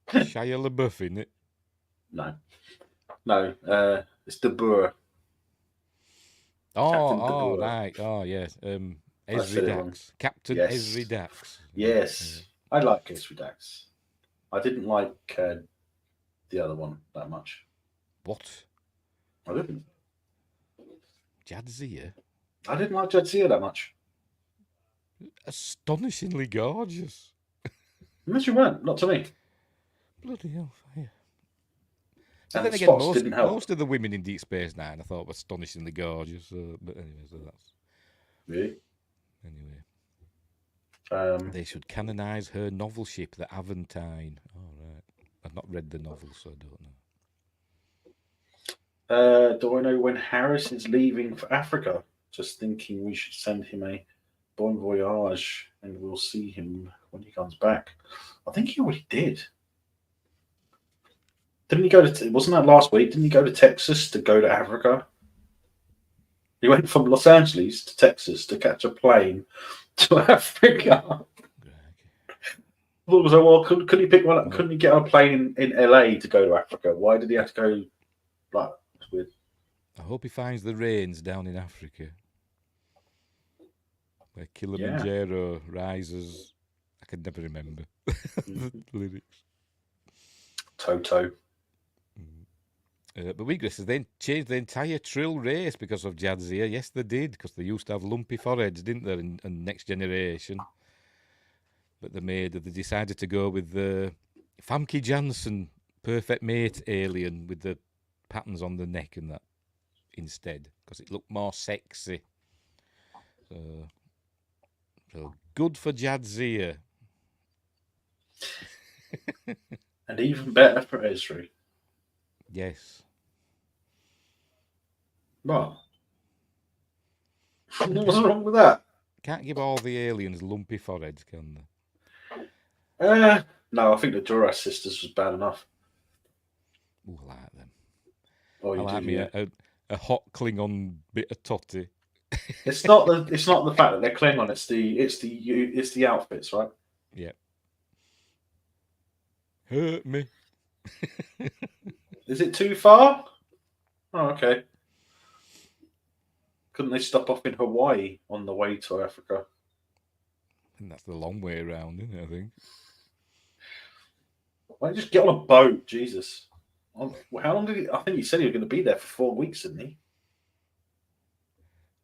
Shia LaBeouf, in it? No, it's De Boer. Oh, right. Oh, yes. Ezri Dax. Captain Ezri Dax. Yes. I like Ezri Dax. I didn't like the other one that much. What? I didn't. Jadzia? I didn't like Jadzia that much. Astonishingly gorgeous. Unless you weren't, not to me. Bloody hell, fire. And Then the again, spots didn't help. most of the women in Deep Space Nine I thought were astonishingly gorgeous. But anyway, so that's Really? anyway. Um, They should canonise her novel ship, the Aventine. Oh, right. I've not read the novel, so I don't know. do I know when Harris is leaving for Africa? Just thinking we should send him a bon voyage and we'll see him when he comes back. I think he already did. Didn't he go to, wasn't that last week? Didn't he go to Texas to go to Africa? He went from Los Angeles to Texas to catch a plane to Africa. So, well, couldn't he pick one up? Couldn't he get on a plane in LA to go to Africa? Why did he have to go like with? I hope he finds the rains down in Africa, where Kilimanjaro rises. I can never remember the lyrics. Toto. But Wheatgrass says they changed the entire Trill race because of Jadzia. Yes, they did, because they used to have lumpy foreheads, didn't they, in Next Generation? But they decided to go with the Famke Janssen perfect mate alien with the patterns on the neck and that instead, because it looked more sexy. So good for Jadzia. And even better for Esri. Yes. What? What's wrong with that? Can't give all the aliens lumpy foreheads, can they? No, I think the Duras sisters was bad enough. Ooh, I like them. Oh, I like me a hot Klingon bit of totty. It's not the fact that they're Klingon. It's the outfits, right? Yeah. Hurt me. Is it too far? Oh, okay. Couldn't they stop off in Hawaii on the way to Africa? I think that's the long way around, isn't it? I think. Why don't you just get on a boat? Jesus. How long did he? I think he said he was going to be there for 4 weeks, didn't he?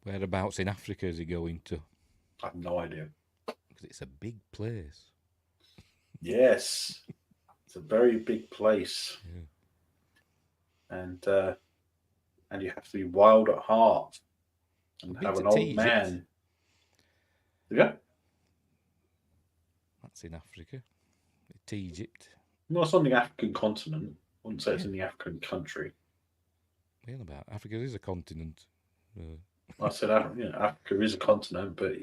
Whereabouts in Africa is he going to? I have no idea. Because it's a big place. Yes. It's a very big place. Yeah. And you have to be wild at heart and I've have been an to old Egypt. man. Yeah. That's in Africa. It's Egypt. No, it's on the African continent. I wouldn't say it's in the African country. What are you on about? Africa is a continent. I said Africa is a continent, but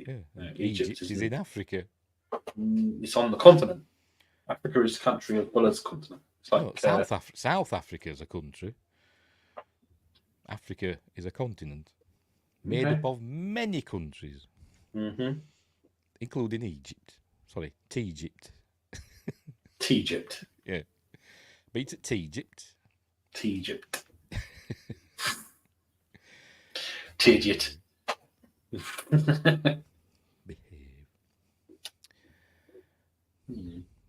Egypt is in Africa. It's on the continent. Africa is a country as well as a continent. It's like South Africa is a country. Africa is a continent made up of many countries, including Egypt. Sorry, T-Egypt. T-Egypt. Yeah. Beat at T-Egypt. T-Egypt. T-Egypt. Behave.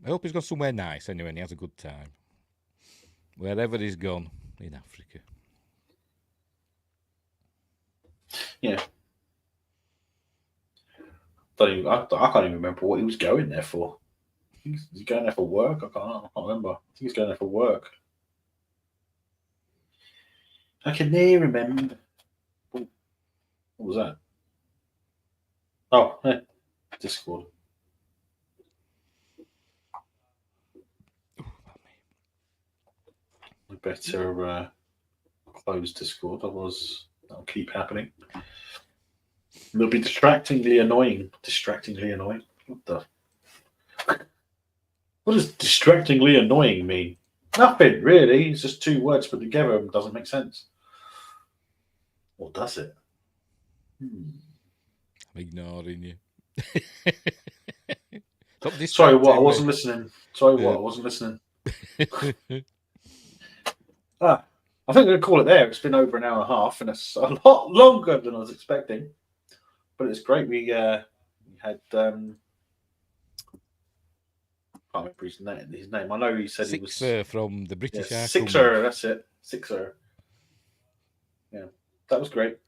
I hope he's gone somewhere nice anyway and he has a good time. Wherever he's gone in Africa. Yeah. I can't even remember what he was going there for. Is he going there for work? I can't remember. I think he's going there for work. I can never remember. What was that? Oh, Discord. I better close Discord, otherwise that'll keep happening. It'll be distractingly annoying. What does distractingly annoying mean? Nothing, really. It's just two words put together and doesn't make sense. Or does it? I'm ignoring you. Sorry, what? I wasn't listening. I wasn't listening. I think we're going to call it there. It's been over an hour and a half, and it's a lot longer than I was expecting. But it's great. We had I can't remember his name. I know he said Sixer he was from the British Army. Sixer, that's it. Sixer. Yeah, that was great.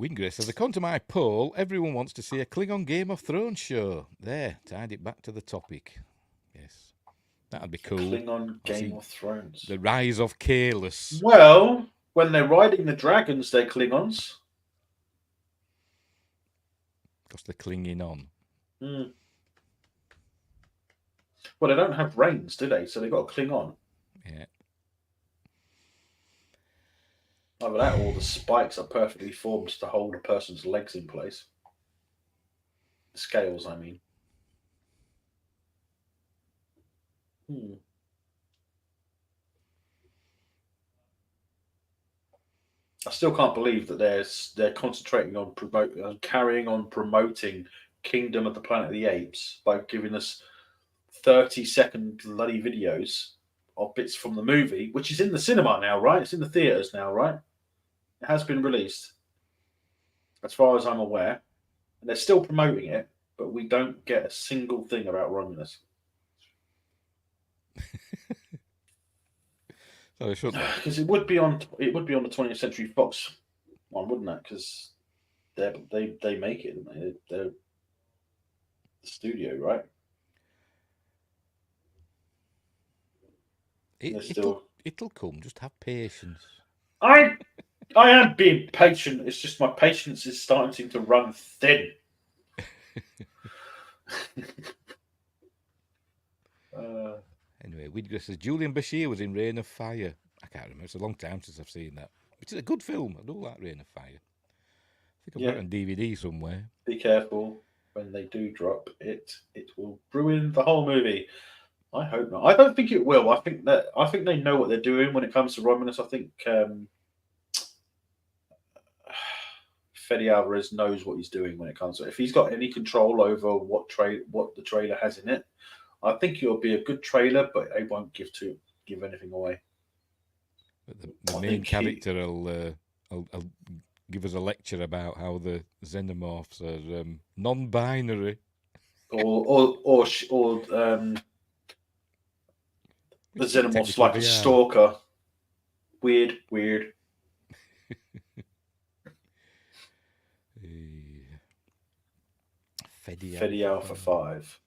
Wingray says, according to my poll, everyone wants to see a Klingon Game of Thrones show. There, tied it back to the topic. Yes, that'd be cool. Klingon Game of Thrones. The rise of Kahless. Well, when they're riding the dragons, they're Klingons. Because they're clinging on. Mm. Well, they don't have reins, do they? So they've got to cling on. Yeah. Either that or the spikes are perfectly formed to hold a person's legs in place. The scales, I mean. I still can't believe that they're concentrating on carrying on promoting Kingdom of the Planet of the Apes by giving us 30-second bloody videos of bits from the movie, which is in the cinema now, right? It's in the theaters now, right? It has been released, as far as I'm aware, and they're still promoting it, but we don't get a single thing about Romulus. So should because it would be on the 20th Century Fox one, wouldn't it? Because they make it, they're the studio, right? It'll come. Just have patience. I am being patient. It's just my patience is starting to run thin. Anyway, Widger says Julian Bashir was in Reign of Fire. I can't remember. It's a long time since I've seen that. Which is a good film. I do like Reign of Fire. I think I've got it on DVD somewhere. Be careful when they do drop it. It will ruin the whole movie. I hope not. I don't think it will. I think they know what they're doing when it comes to Romulus. I think Fede Alvarez knows what he's doing when it comes to it. If he's got any control over what the trailer has in it, I think it'll be a good trailer, but it won't give anything away. But the main character will give us a lecture about how the xenomorphs are non-binary, or the xenomorph's like a stalker. Weird. Fede Alpha 5.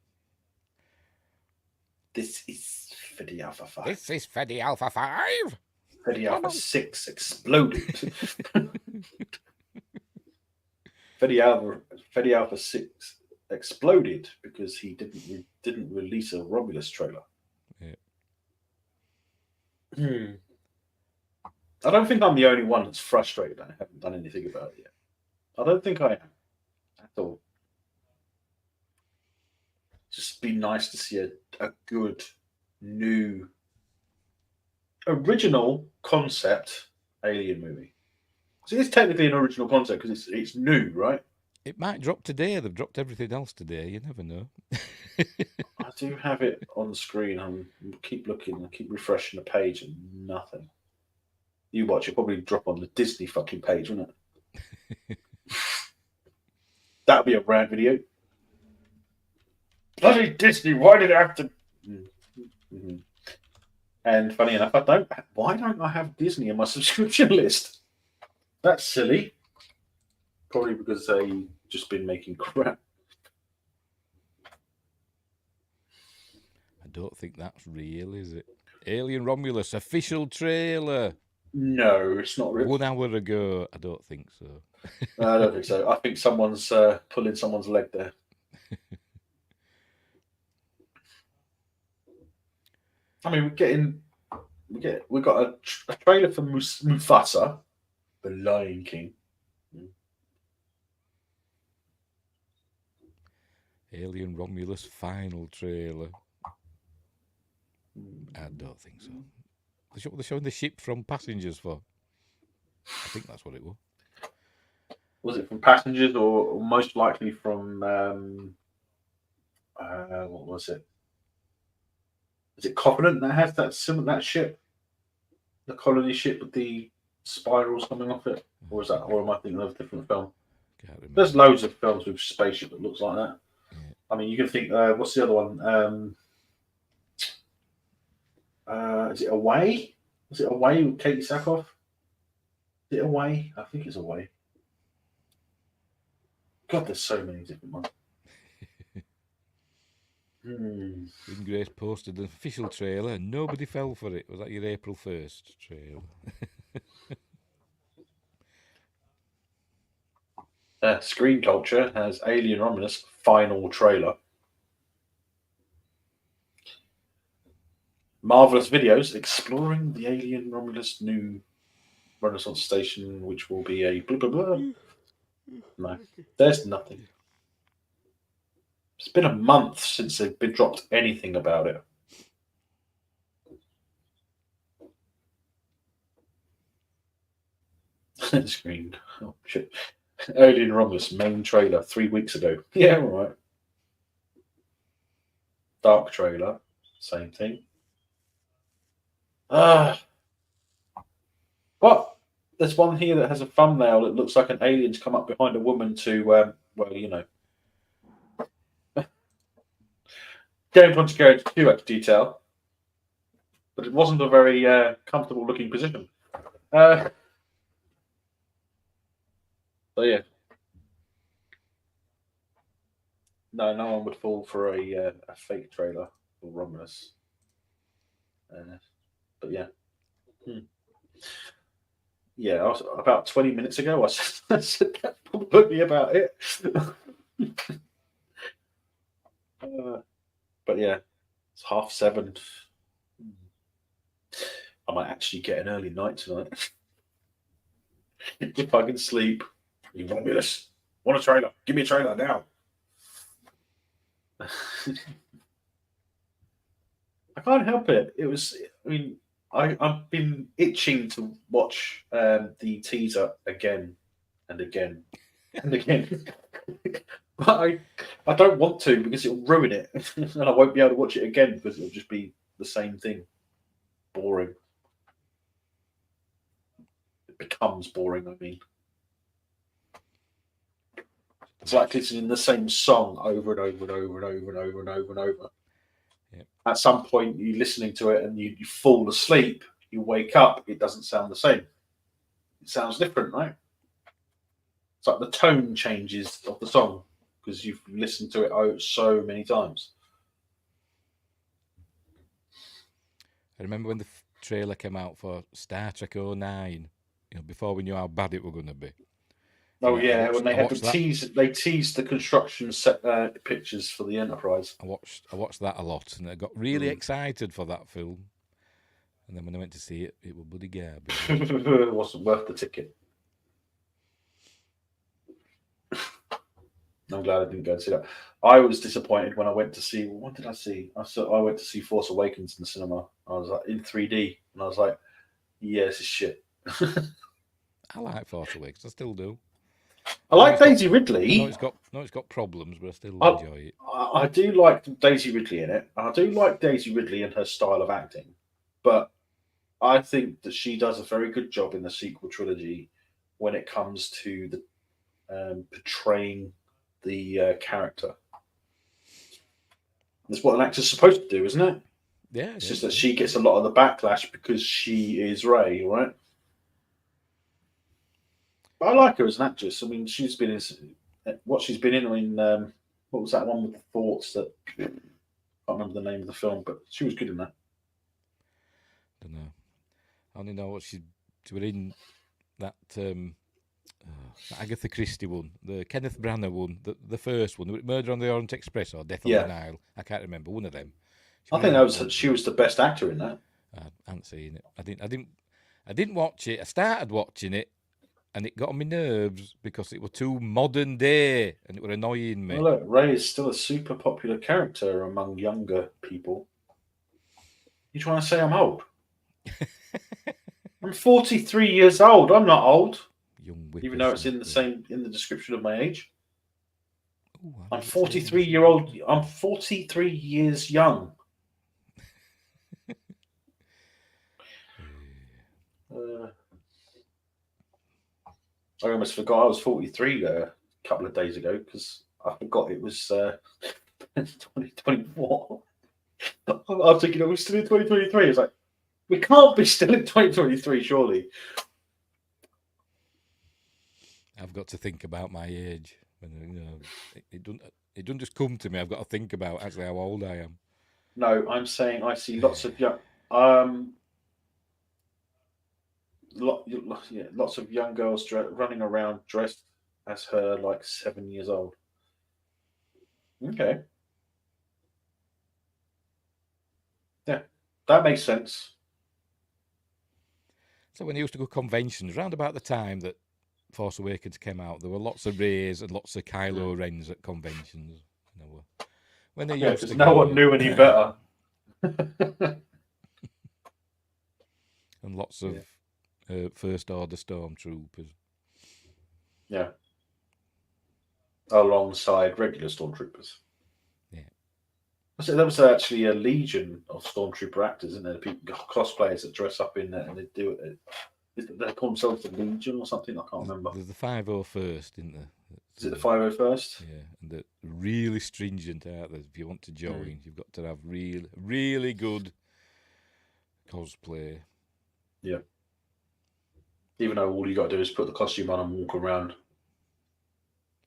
This is Fede Alpha 5. This is Fede Alpha 5. Fede Alpha 6 exploded. Fede Alpha 6 exploded because he didn't release a Romulus trailer. Yeah. I don't think I'm the only one that's frustrated. I haven't done anything about it yet. I don't think I am at all. Just be nice to see a good, new, original concept alien movie. So it's technically an original concept because it's new, right? It might drop today. They've dropped everything else today. You never know. I do have it on the screen. I keep looking. I keep refreshing the page and nothing. You watch, it'll probably drop on the Disney fucking page, wouldn't it? That'll be a rant video. Bloody Disney, why did it have to... Mm-hmm. And funny enough, why don't I have Disney on my subscription list? That's silly. Probably because they've just been making crap. I don't think that's real, is it? Alien Romulus official trailer. No, it's not real. 1 hour ago. I don't think so. No, I don't think so. I think someone's pulling someone's leg there. I mean, we got a trailer for Mufasa, the Lion King. Alien Romulus final trailer. I don't think so. They're showing the ship from Passengers for. I think that's what it was. Was it from Passengers or most likely from what was it? Is it Covenant that has that ship? The colony ship with the spirals coming off it? Or am I thinking of a different film? There's loads of films with spaceship that looks like that. Yeah. I mean, you can think, what's the other one? Is it Away? Was it Away with Katie Sackhoff? Is it Away? I think it's Away. God, there's so many different ones. When Grace posted an official trailer, and nobody fell for it. Was that your April 1st trailer? Screen Culture has Alien Romulus final trailer. Marvelous Videos exploring the Alien Romulus new Renaissance station, which will be a blah blah blah. No, there's nothing. It's been a month since they've been dropped anything about it. Screen. Oh shit. Alien Romulus main trailer 3 weeks ago. Yeah, all right. Dark trailer, same thing. What? There's one here that has a thumbnail that looks like an alien's come up behind a woman to, well, you know. Don't want to go into too much detail, but it wasn't a very comfortable looking position. So yeah. No one would fall for a fake trailer for Romulus. But yeah. Yeah, about 20 minutes ago, I said that publicly about it. But yeah, it's 7:30. I might actually get an early night tonight. If I can sleep. You Romulus. Want a trailer? Give me a trailer now. I can't help it. I've been itching to watch the teaser again and again and again. But I don't want to because it'll ruin it. And I won't be able to watch it again because it'll just be the same thing. Boring. It becomes boring, I mean. It's like listening to the same song over and over and over and over and over and over and over. Yep. At some point, you're listening to it and you fall asleep, you wake up, it doesn't sound the same. It sounds different, right? It's like the tone changes of the song because you've listened to it so many times. I remember when the trailer came out for Star Trek 09, before we knew how bad it was going to be. Oh yeah, when they had they teased the construction set pictures for the Enterprise. I watched that a lot, and I got really excited for that film. And then when I went to see it, it was bloody garbage. It wasn't worth the ticket. I'm glad I didn't go and see that. I was disappointed when I went to see. What did I see? I went to see Force Awakens in the cinema. I was like in 3D, and I was like, "Yeah, this is shit." I like Force Awakens. I still do. I like Daisy Ridley. It's got problems, but I still enjoy it. I do like Daisy Ridley in it. I do like Daisy Ridley and her style of acting, but I think that she does a very good job in the sequel trilogy when it comes to the portraying the character. That's what an actor's supposed to do, isn't it? Yeah. It's just that she gets a lot of the backlash because she is Rey, right? I like her as an actress. I mean, she's been in what she's been in. I mean, what was that one with the thoughts that I can't remember the name of the film, but she was good in that. Don't know. I only know what she was in that Agatha Christie one, the Kenneth Branagh one, the first one, Murder on the Orient Express or Death on the Nile. I can't remember one of them. I think she was the best actor in that. I hadn't seen it. I didn't watch it. I started watching it. And it got on my nerves because it was too modern day and it was annoying me. Well, look, Rey is still a super popular character among younger people. You trying to say I'm old? I'm 43 years old. I'm not old. Even though it's in the description of my age. Ooh, I'm 43 year old. I'm 43 years young. I almost forgot I was 43 a couple of days ago because I forgot it was 2024. I was thinking, are we still in 2023? I was like, we can't be still in 2023, surely. I've got to think about my age. And, it doesn't just come to me. I've got to think about actually how old I am. No, I'm saying I see lots of young, lots of young girls running around dressed as her, like 7 years old. Okay, yeah, that makes sense. So when I used to go to conventions, around about the time that Force Awakens came out, there were lots of Reys and lots of Kylo Rens at conventions. When they Yeah, used because to no go, one knew any better. and lots of First Order stormtroopers. Yeah, alongside regular stormtroopers. Yeah. So there was actually a legion of stormtrooper actors, isn't there? People, cosplayers that dress up in that and they do it. They call themselves the Legion or something. I can't remember. There's the 501st, isn't there? Is it the 501st? Yeah, and they're really stringent out there. If you want to join, you've got to have really good cosplay. Yeah. Even though all you got to do is put the costume on and walk around.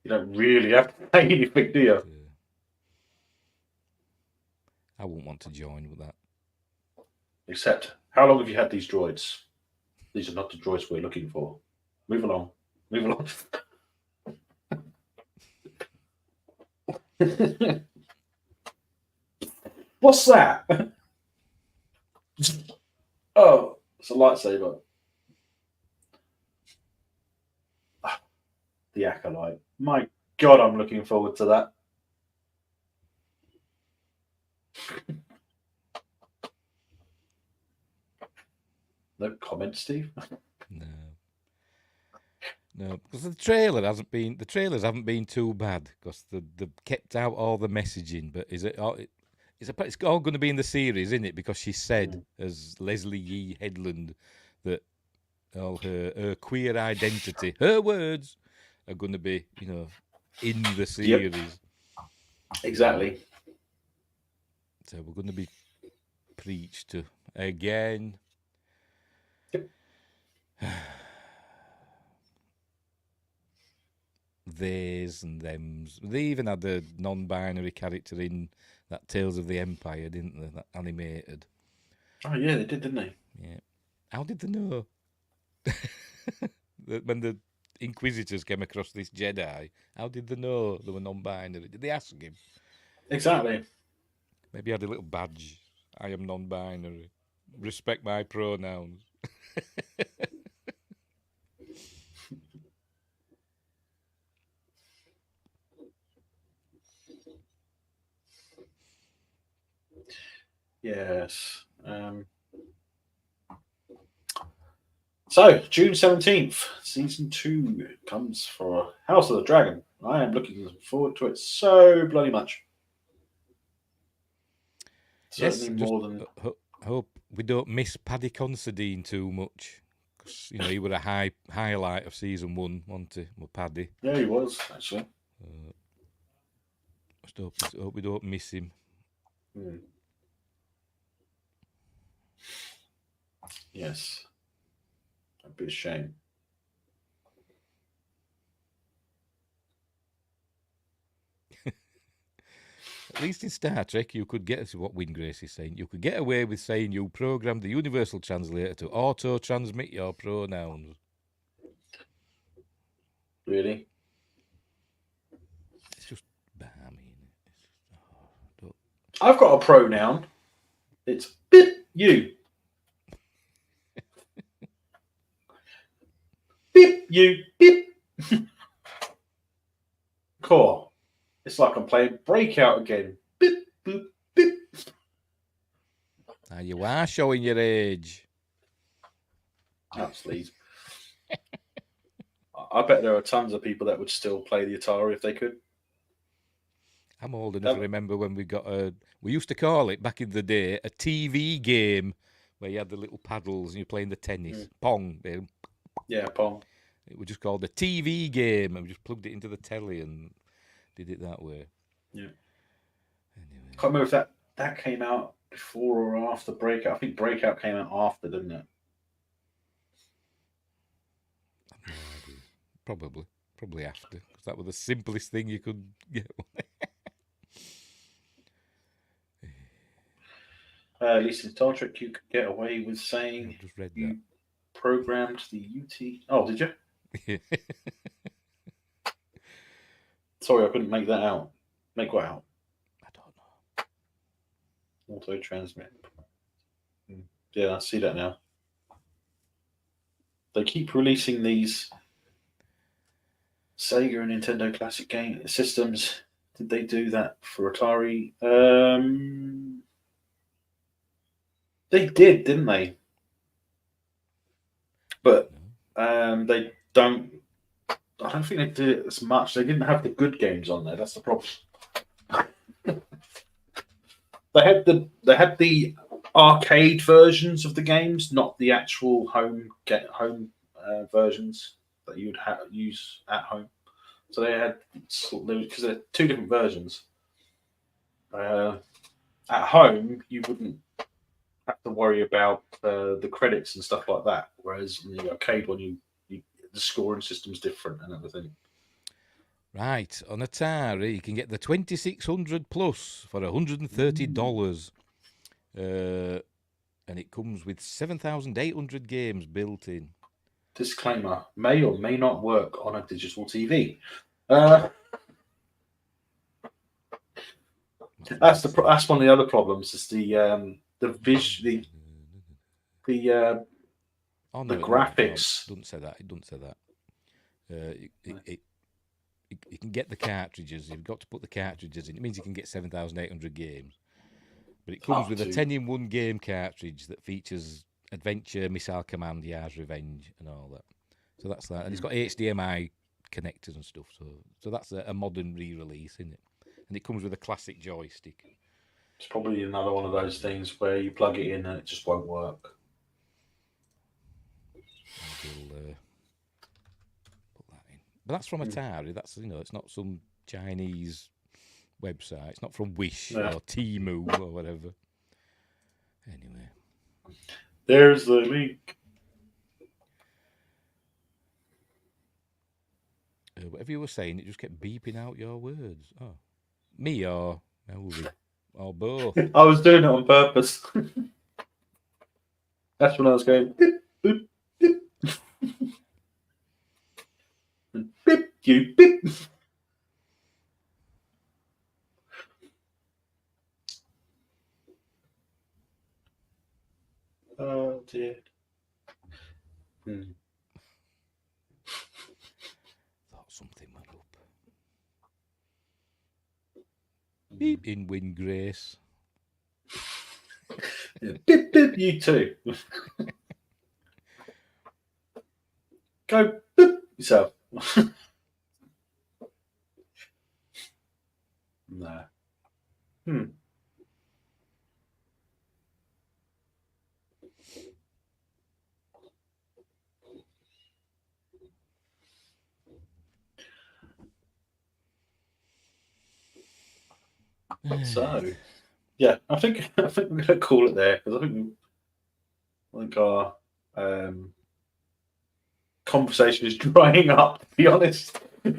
You don't really have to pay anything, do you? I wouldn't want to join with that. Except, how long have you had these droids? These are not the droids we're looking for. Move along. Move along. What's that? Oh, it's a lightsaber. The Acolyte. My God, I'm looking forward to that. No comment, Steve? No, because the trailers haven't been too bad because they've kept out all the messaging. But it's all going to be in the series, isn't it? Because she said, as Leslie Yee Headland, that all her queer identity, her words, are going to be, in the series. Yep. Exactly. So we're going to be preached to again. Yep. Theys and thems. They even had a non-binary character in that Tales of the Empire, didn't they? That animated. Oh yeah, they did, didn't they? Yeah. How did they know? When the Inquisitors came across this Jedi, how did they know they were non-binary? Did they ask him? Exactly. Maybe he had a little badge. I am non-binary. Respect my pronouns. Yes. So, June 17th, season 2 comes for House of the Dragon. I am looking forward to it so bloody much. Certainly more than. Hope we don't miss Paddy Considine too much. Because, he was a highlight of season 1, wasn't he? With Paddy. Yeah, he was, actually. Just hope we don't miss him. Yes. That'd be a shame. At least in Star Trek, you could get, what Wingrace is saying, you could get away with saying you programmed the universal translator to auto-transmit your pronouns. Really? It's just balmy. I've got a pronoun. It's bip you. Bip you. Bip. Cool. It's like I'm playing Breakout again. Bip, boop, bip. Now you are showing your age. Absolutely. I bet there are tons of people that would still play the Atari if they could. I'm old enough to remember when we used to call it back in the day a TV game where you had the little paddles and you're playing the tennis. Pong. Yeah, Pong. It was just called a TV game, and we just plugged it into the telly and did it that way. Yeah. Anyway. I can't remember if that came out before or after Breakout. I think Breakout came out after, didn't it? Probably. Probably after, because that was the simplest thing you could get. At least in Star Trek, you could get away with I saying just read you programmed the UT. Oh, did you? that. Sorry, I couldn't make that out. Make what out? I don't know. Auto transmit. Yeah, I see that now. They keep releasing these Sega and Nintendo classic game systems. Did they do that for Atari? They did, didn't they? But they don't. I don't think they did it as much. They didn't have the good games on there. That's the problem. They had the arcade versions of the games, not the actual home versions that you would use at home. So they had, because they're two different versions. At home, you wouldn't have to worry about the credits and stuff like that. Whereas in the arcade one, the scoring system's different and everything. Right, on Atari, you can get the 2600 plus for $130. And it comes with 7,800 games built in. Disclaimer: may or may not work on a digital TV. That's one of the other problems. Is the graphics. It doesn't say that. It doesn't say that. You can get the cartridges. You've got to put the cartridges in. It means you can get 7,800 games. But it comes with a 10-in-1 game cartridge that features Adventure, Missile Command, Yar's Revenge, and all that. So that's that. And it's got HDMI connectors and stuff. So that's a modern re-release, isn't it? And it comes with a classic joystick. It's probably another one of those things where you plug it in and it just won't work. We'll put that in. But that's from Atari. That's, it's not some Chinese website. It's not from Wish or Temu or whatever. Anyway. There's the link. Whatever you were saying, it just kept beeping out your words. Oh, me or Melvin? Or both? I was doing it on purpose. That's when I was going, beep, boop, beep. Beep, you beep. Oh dear. Thought something went up. Beep in wind, Grace. Yeah, beep, beep, you too. Go beep yourself. No. So, yeah, I think we're going to call it there because I think our conversation is drying up. To be honest, we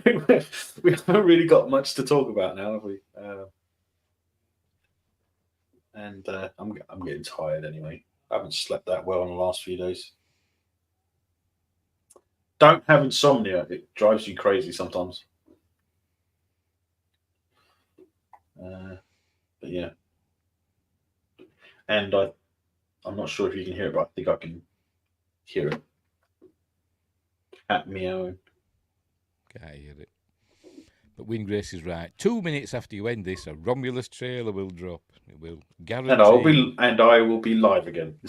haven't really got much to talk about now, have we? And I'm getting tired anyway. I haven't slept that well in the last few days. Don't have insomnia; it drives you crazy sometimes. But yeah, and I'm not sure if you can hear it, but I think I can hear it. Cat meowing. Can't hear it. But Windgrace is right. 2 minutes after you end this, a Romulus trailer will drop. It will guarantee. And I will be live again.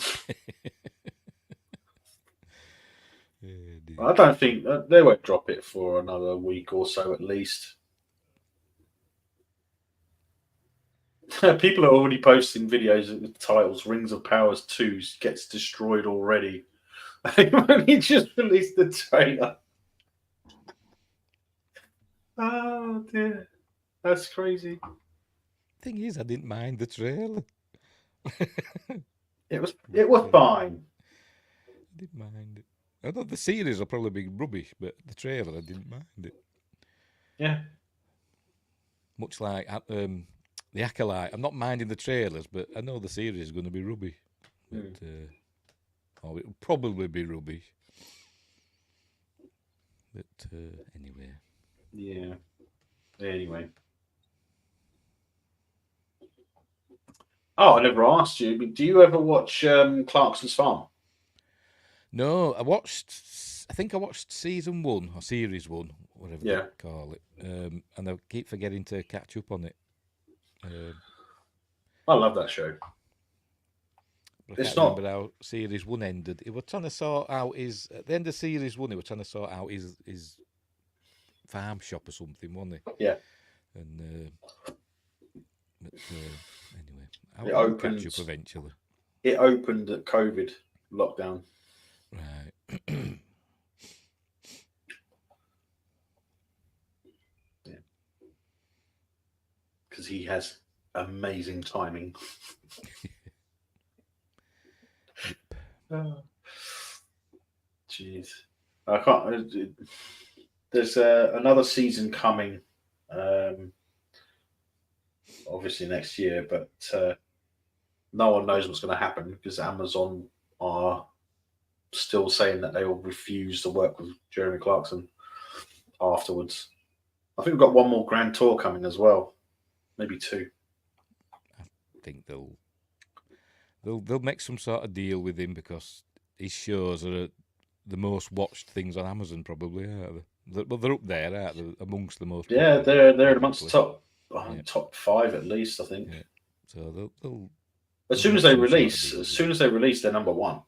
I don't think they won't drop it for another week or so at least. People are already posting videos with the titles Rings of Powers 2 gets destroyed already. They've only just released the trailer. Oh dear. That's crazy. Thing is, I didn't mind the trailer. It was fine. I didn't mind it. I thought the series will probably be rubbish, but the trailer, I didn't mind it. Yeah. Much like The Acolyte. I'm not minding the trailers, but I know the series is going to be rubbish. But, or it'll probably be rubbish. But anyway. Yeah. Anyway. Oh, I never asked you, but do you ever watch Clarkson's Farm? No, I think I watched season 1 or series 1, whatever they call it, and I keep forgetting to catch up on it. I love that show. But I can't remember how series 1 ended. He was trying to sort out at the end of series 1, he was trying to sort out his farm shop or something, wasn't he? Yeah. And anyway, I'll catch up eventually. It opened at COVID lockdown. Right. Yeah. Because he has amazing timing. Jeez. I can't. There's another season coming. Obviously next year, but no one knows what's going to happen because Amazon are still saying that they will refuse to work with Jeremy Clarkson afterwards. I think we've got one more grand tour coming as well, maybe 2. I think they'll make some sort of deal with him because his shows are the most watched things on Amazon, probably. Aren't they? Well, they're up there, aren't they? Amongst the most. Yeah, they're amongst the top 5 at least, I think. Yeah. So they'll as soon as they release, they're number 1.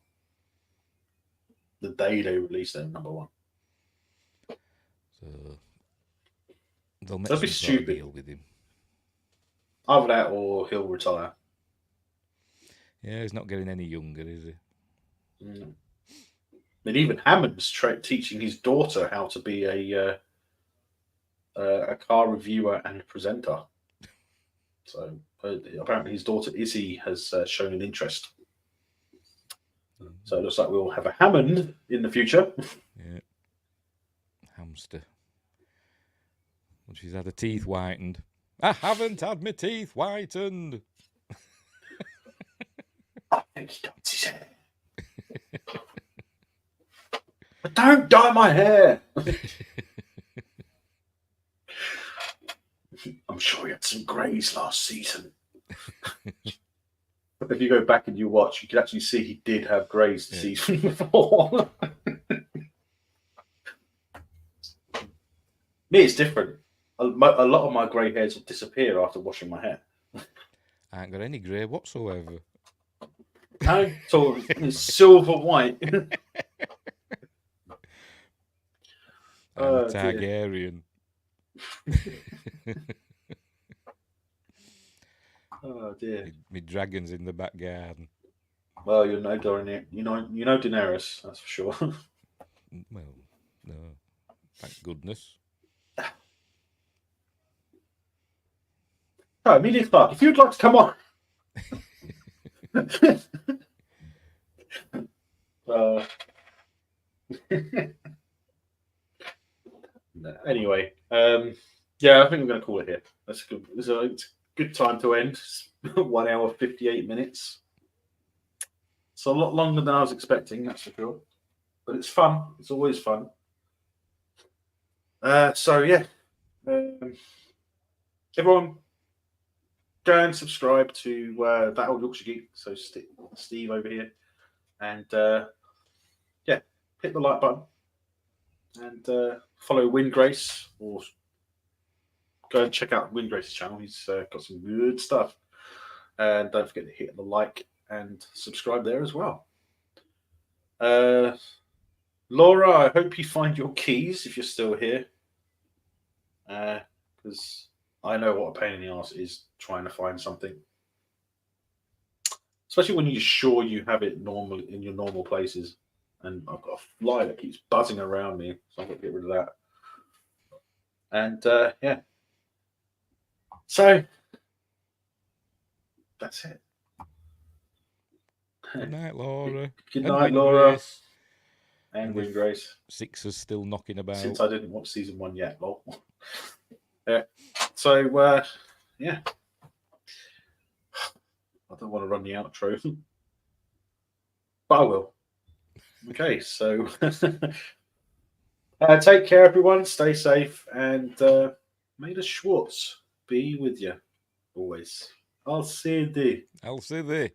The day they release, they're number 1. So they'll make That'd be some sort of stupid. deal with him. Either that or he'll retire. Yeah, he's not getting any younger, is he? I mean, even Hammond's teaching his daughter how to be a car reviewer and presenter. So apparently his daughter Izzy has shown an interest. So it looks like we'll have a Hammond in the future. Yeah. Hamster. Well, she's had her teeth whitened. I haven't had my teeth whitened. I think he does his hair. But don't dye my hair. I'm sure he had some greys last season. If you go back and you watch, you can actually see he did have greys the season before. Me, it's different. A lot of my grey hairs will disappear after washing my hair. I ain't got any grey whatsoever. No, it's silver white. I'm a Targaryen. Oh dear. Me dragons in the back garden. Well, you know Daenerys, that's for sure. Well, no. Thank goodness. No, Emilia Clarke, if you'd like to come on. Anyway, yeah, I think I'm going to call it here. That's good. It's a good time to end. 1 hour 58 minutes. It's a lot longer than I was expecting, that's for sure. But it's fun. It's always fun. So yeah, everyone, go and subscribe to That Old Yorkshire Geek. So Steve over here, and yeah, hit the like button and follow Windgrace, or go and check out Windgrace's channel. He's got some good stuff, and don't forget to hit the like and subscribe there as well. Laura, I hope you find your keys if you're still here, because I know what a pain in the ass it is trying to find something, especially when you're sure you have it normally in your normal places. And I've got a fly that keeps buzzing around me, so I've got to get rid of that. And yeah, so that's it. Good night, Laura. Good night, Laura. And And the Green Grace. Sixers still knocking about. Since I didn't watch season 1 yet, lol. Yeah. So, yeah. I don't want to run the outro, but I will. Okay, so take care, everyone. Stay safe, and may the Schwartz be with you always. I'll see you there. I'll see thee.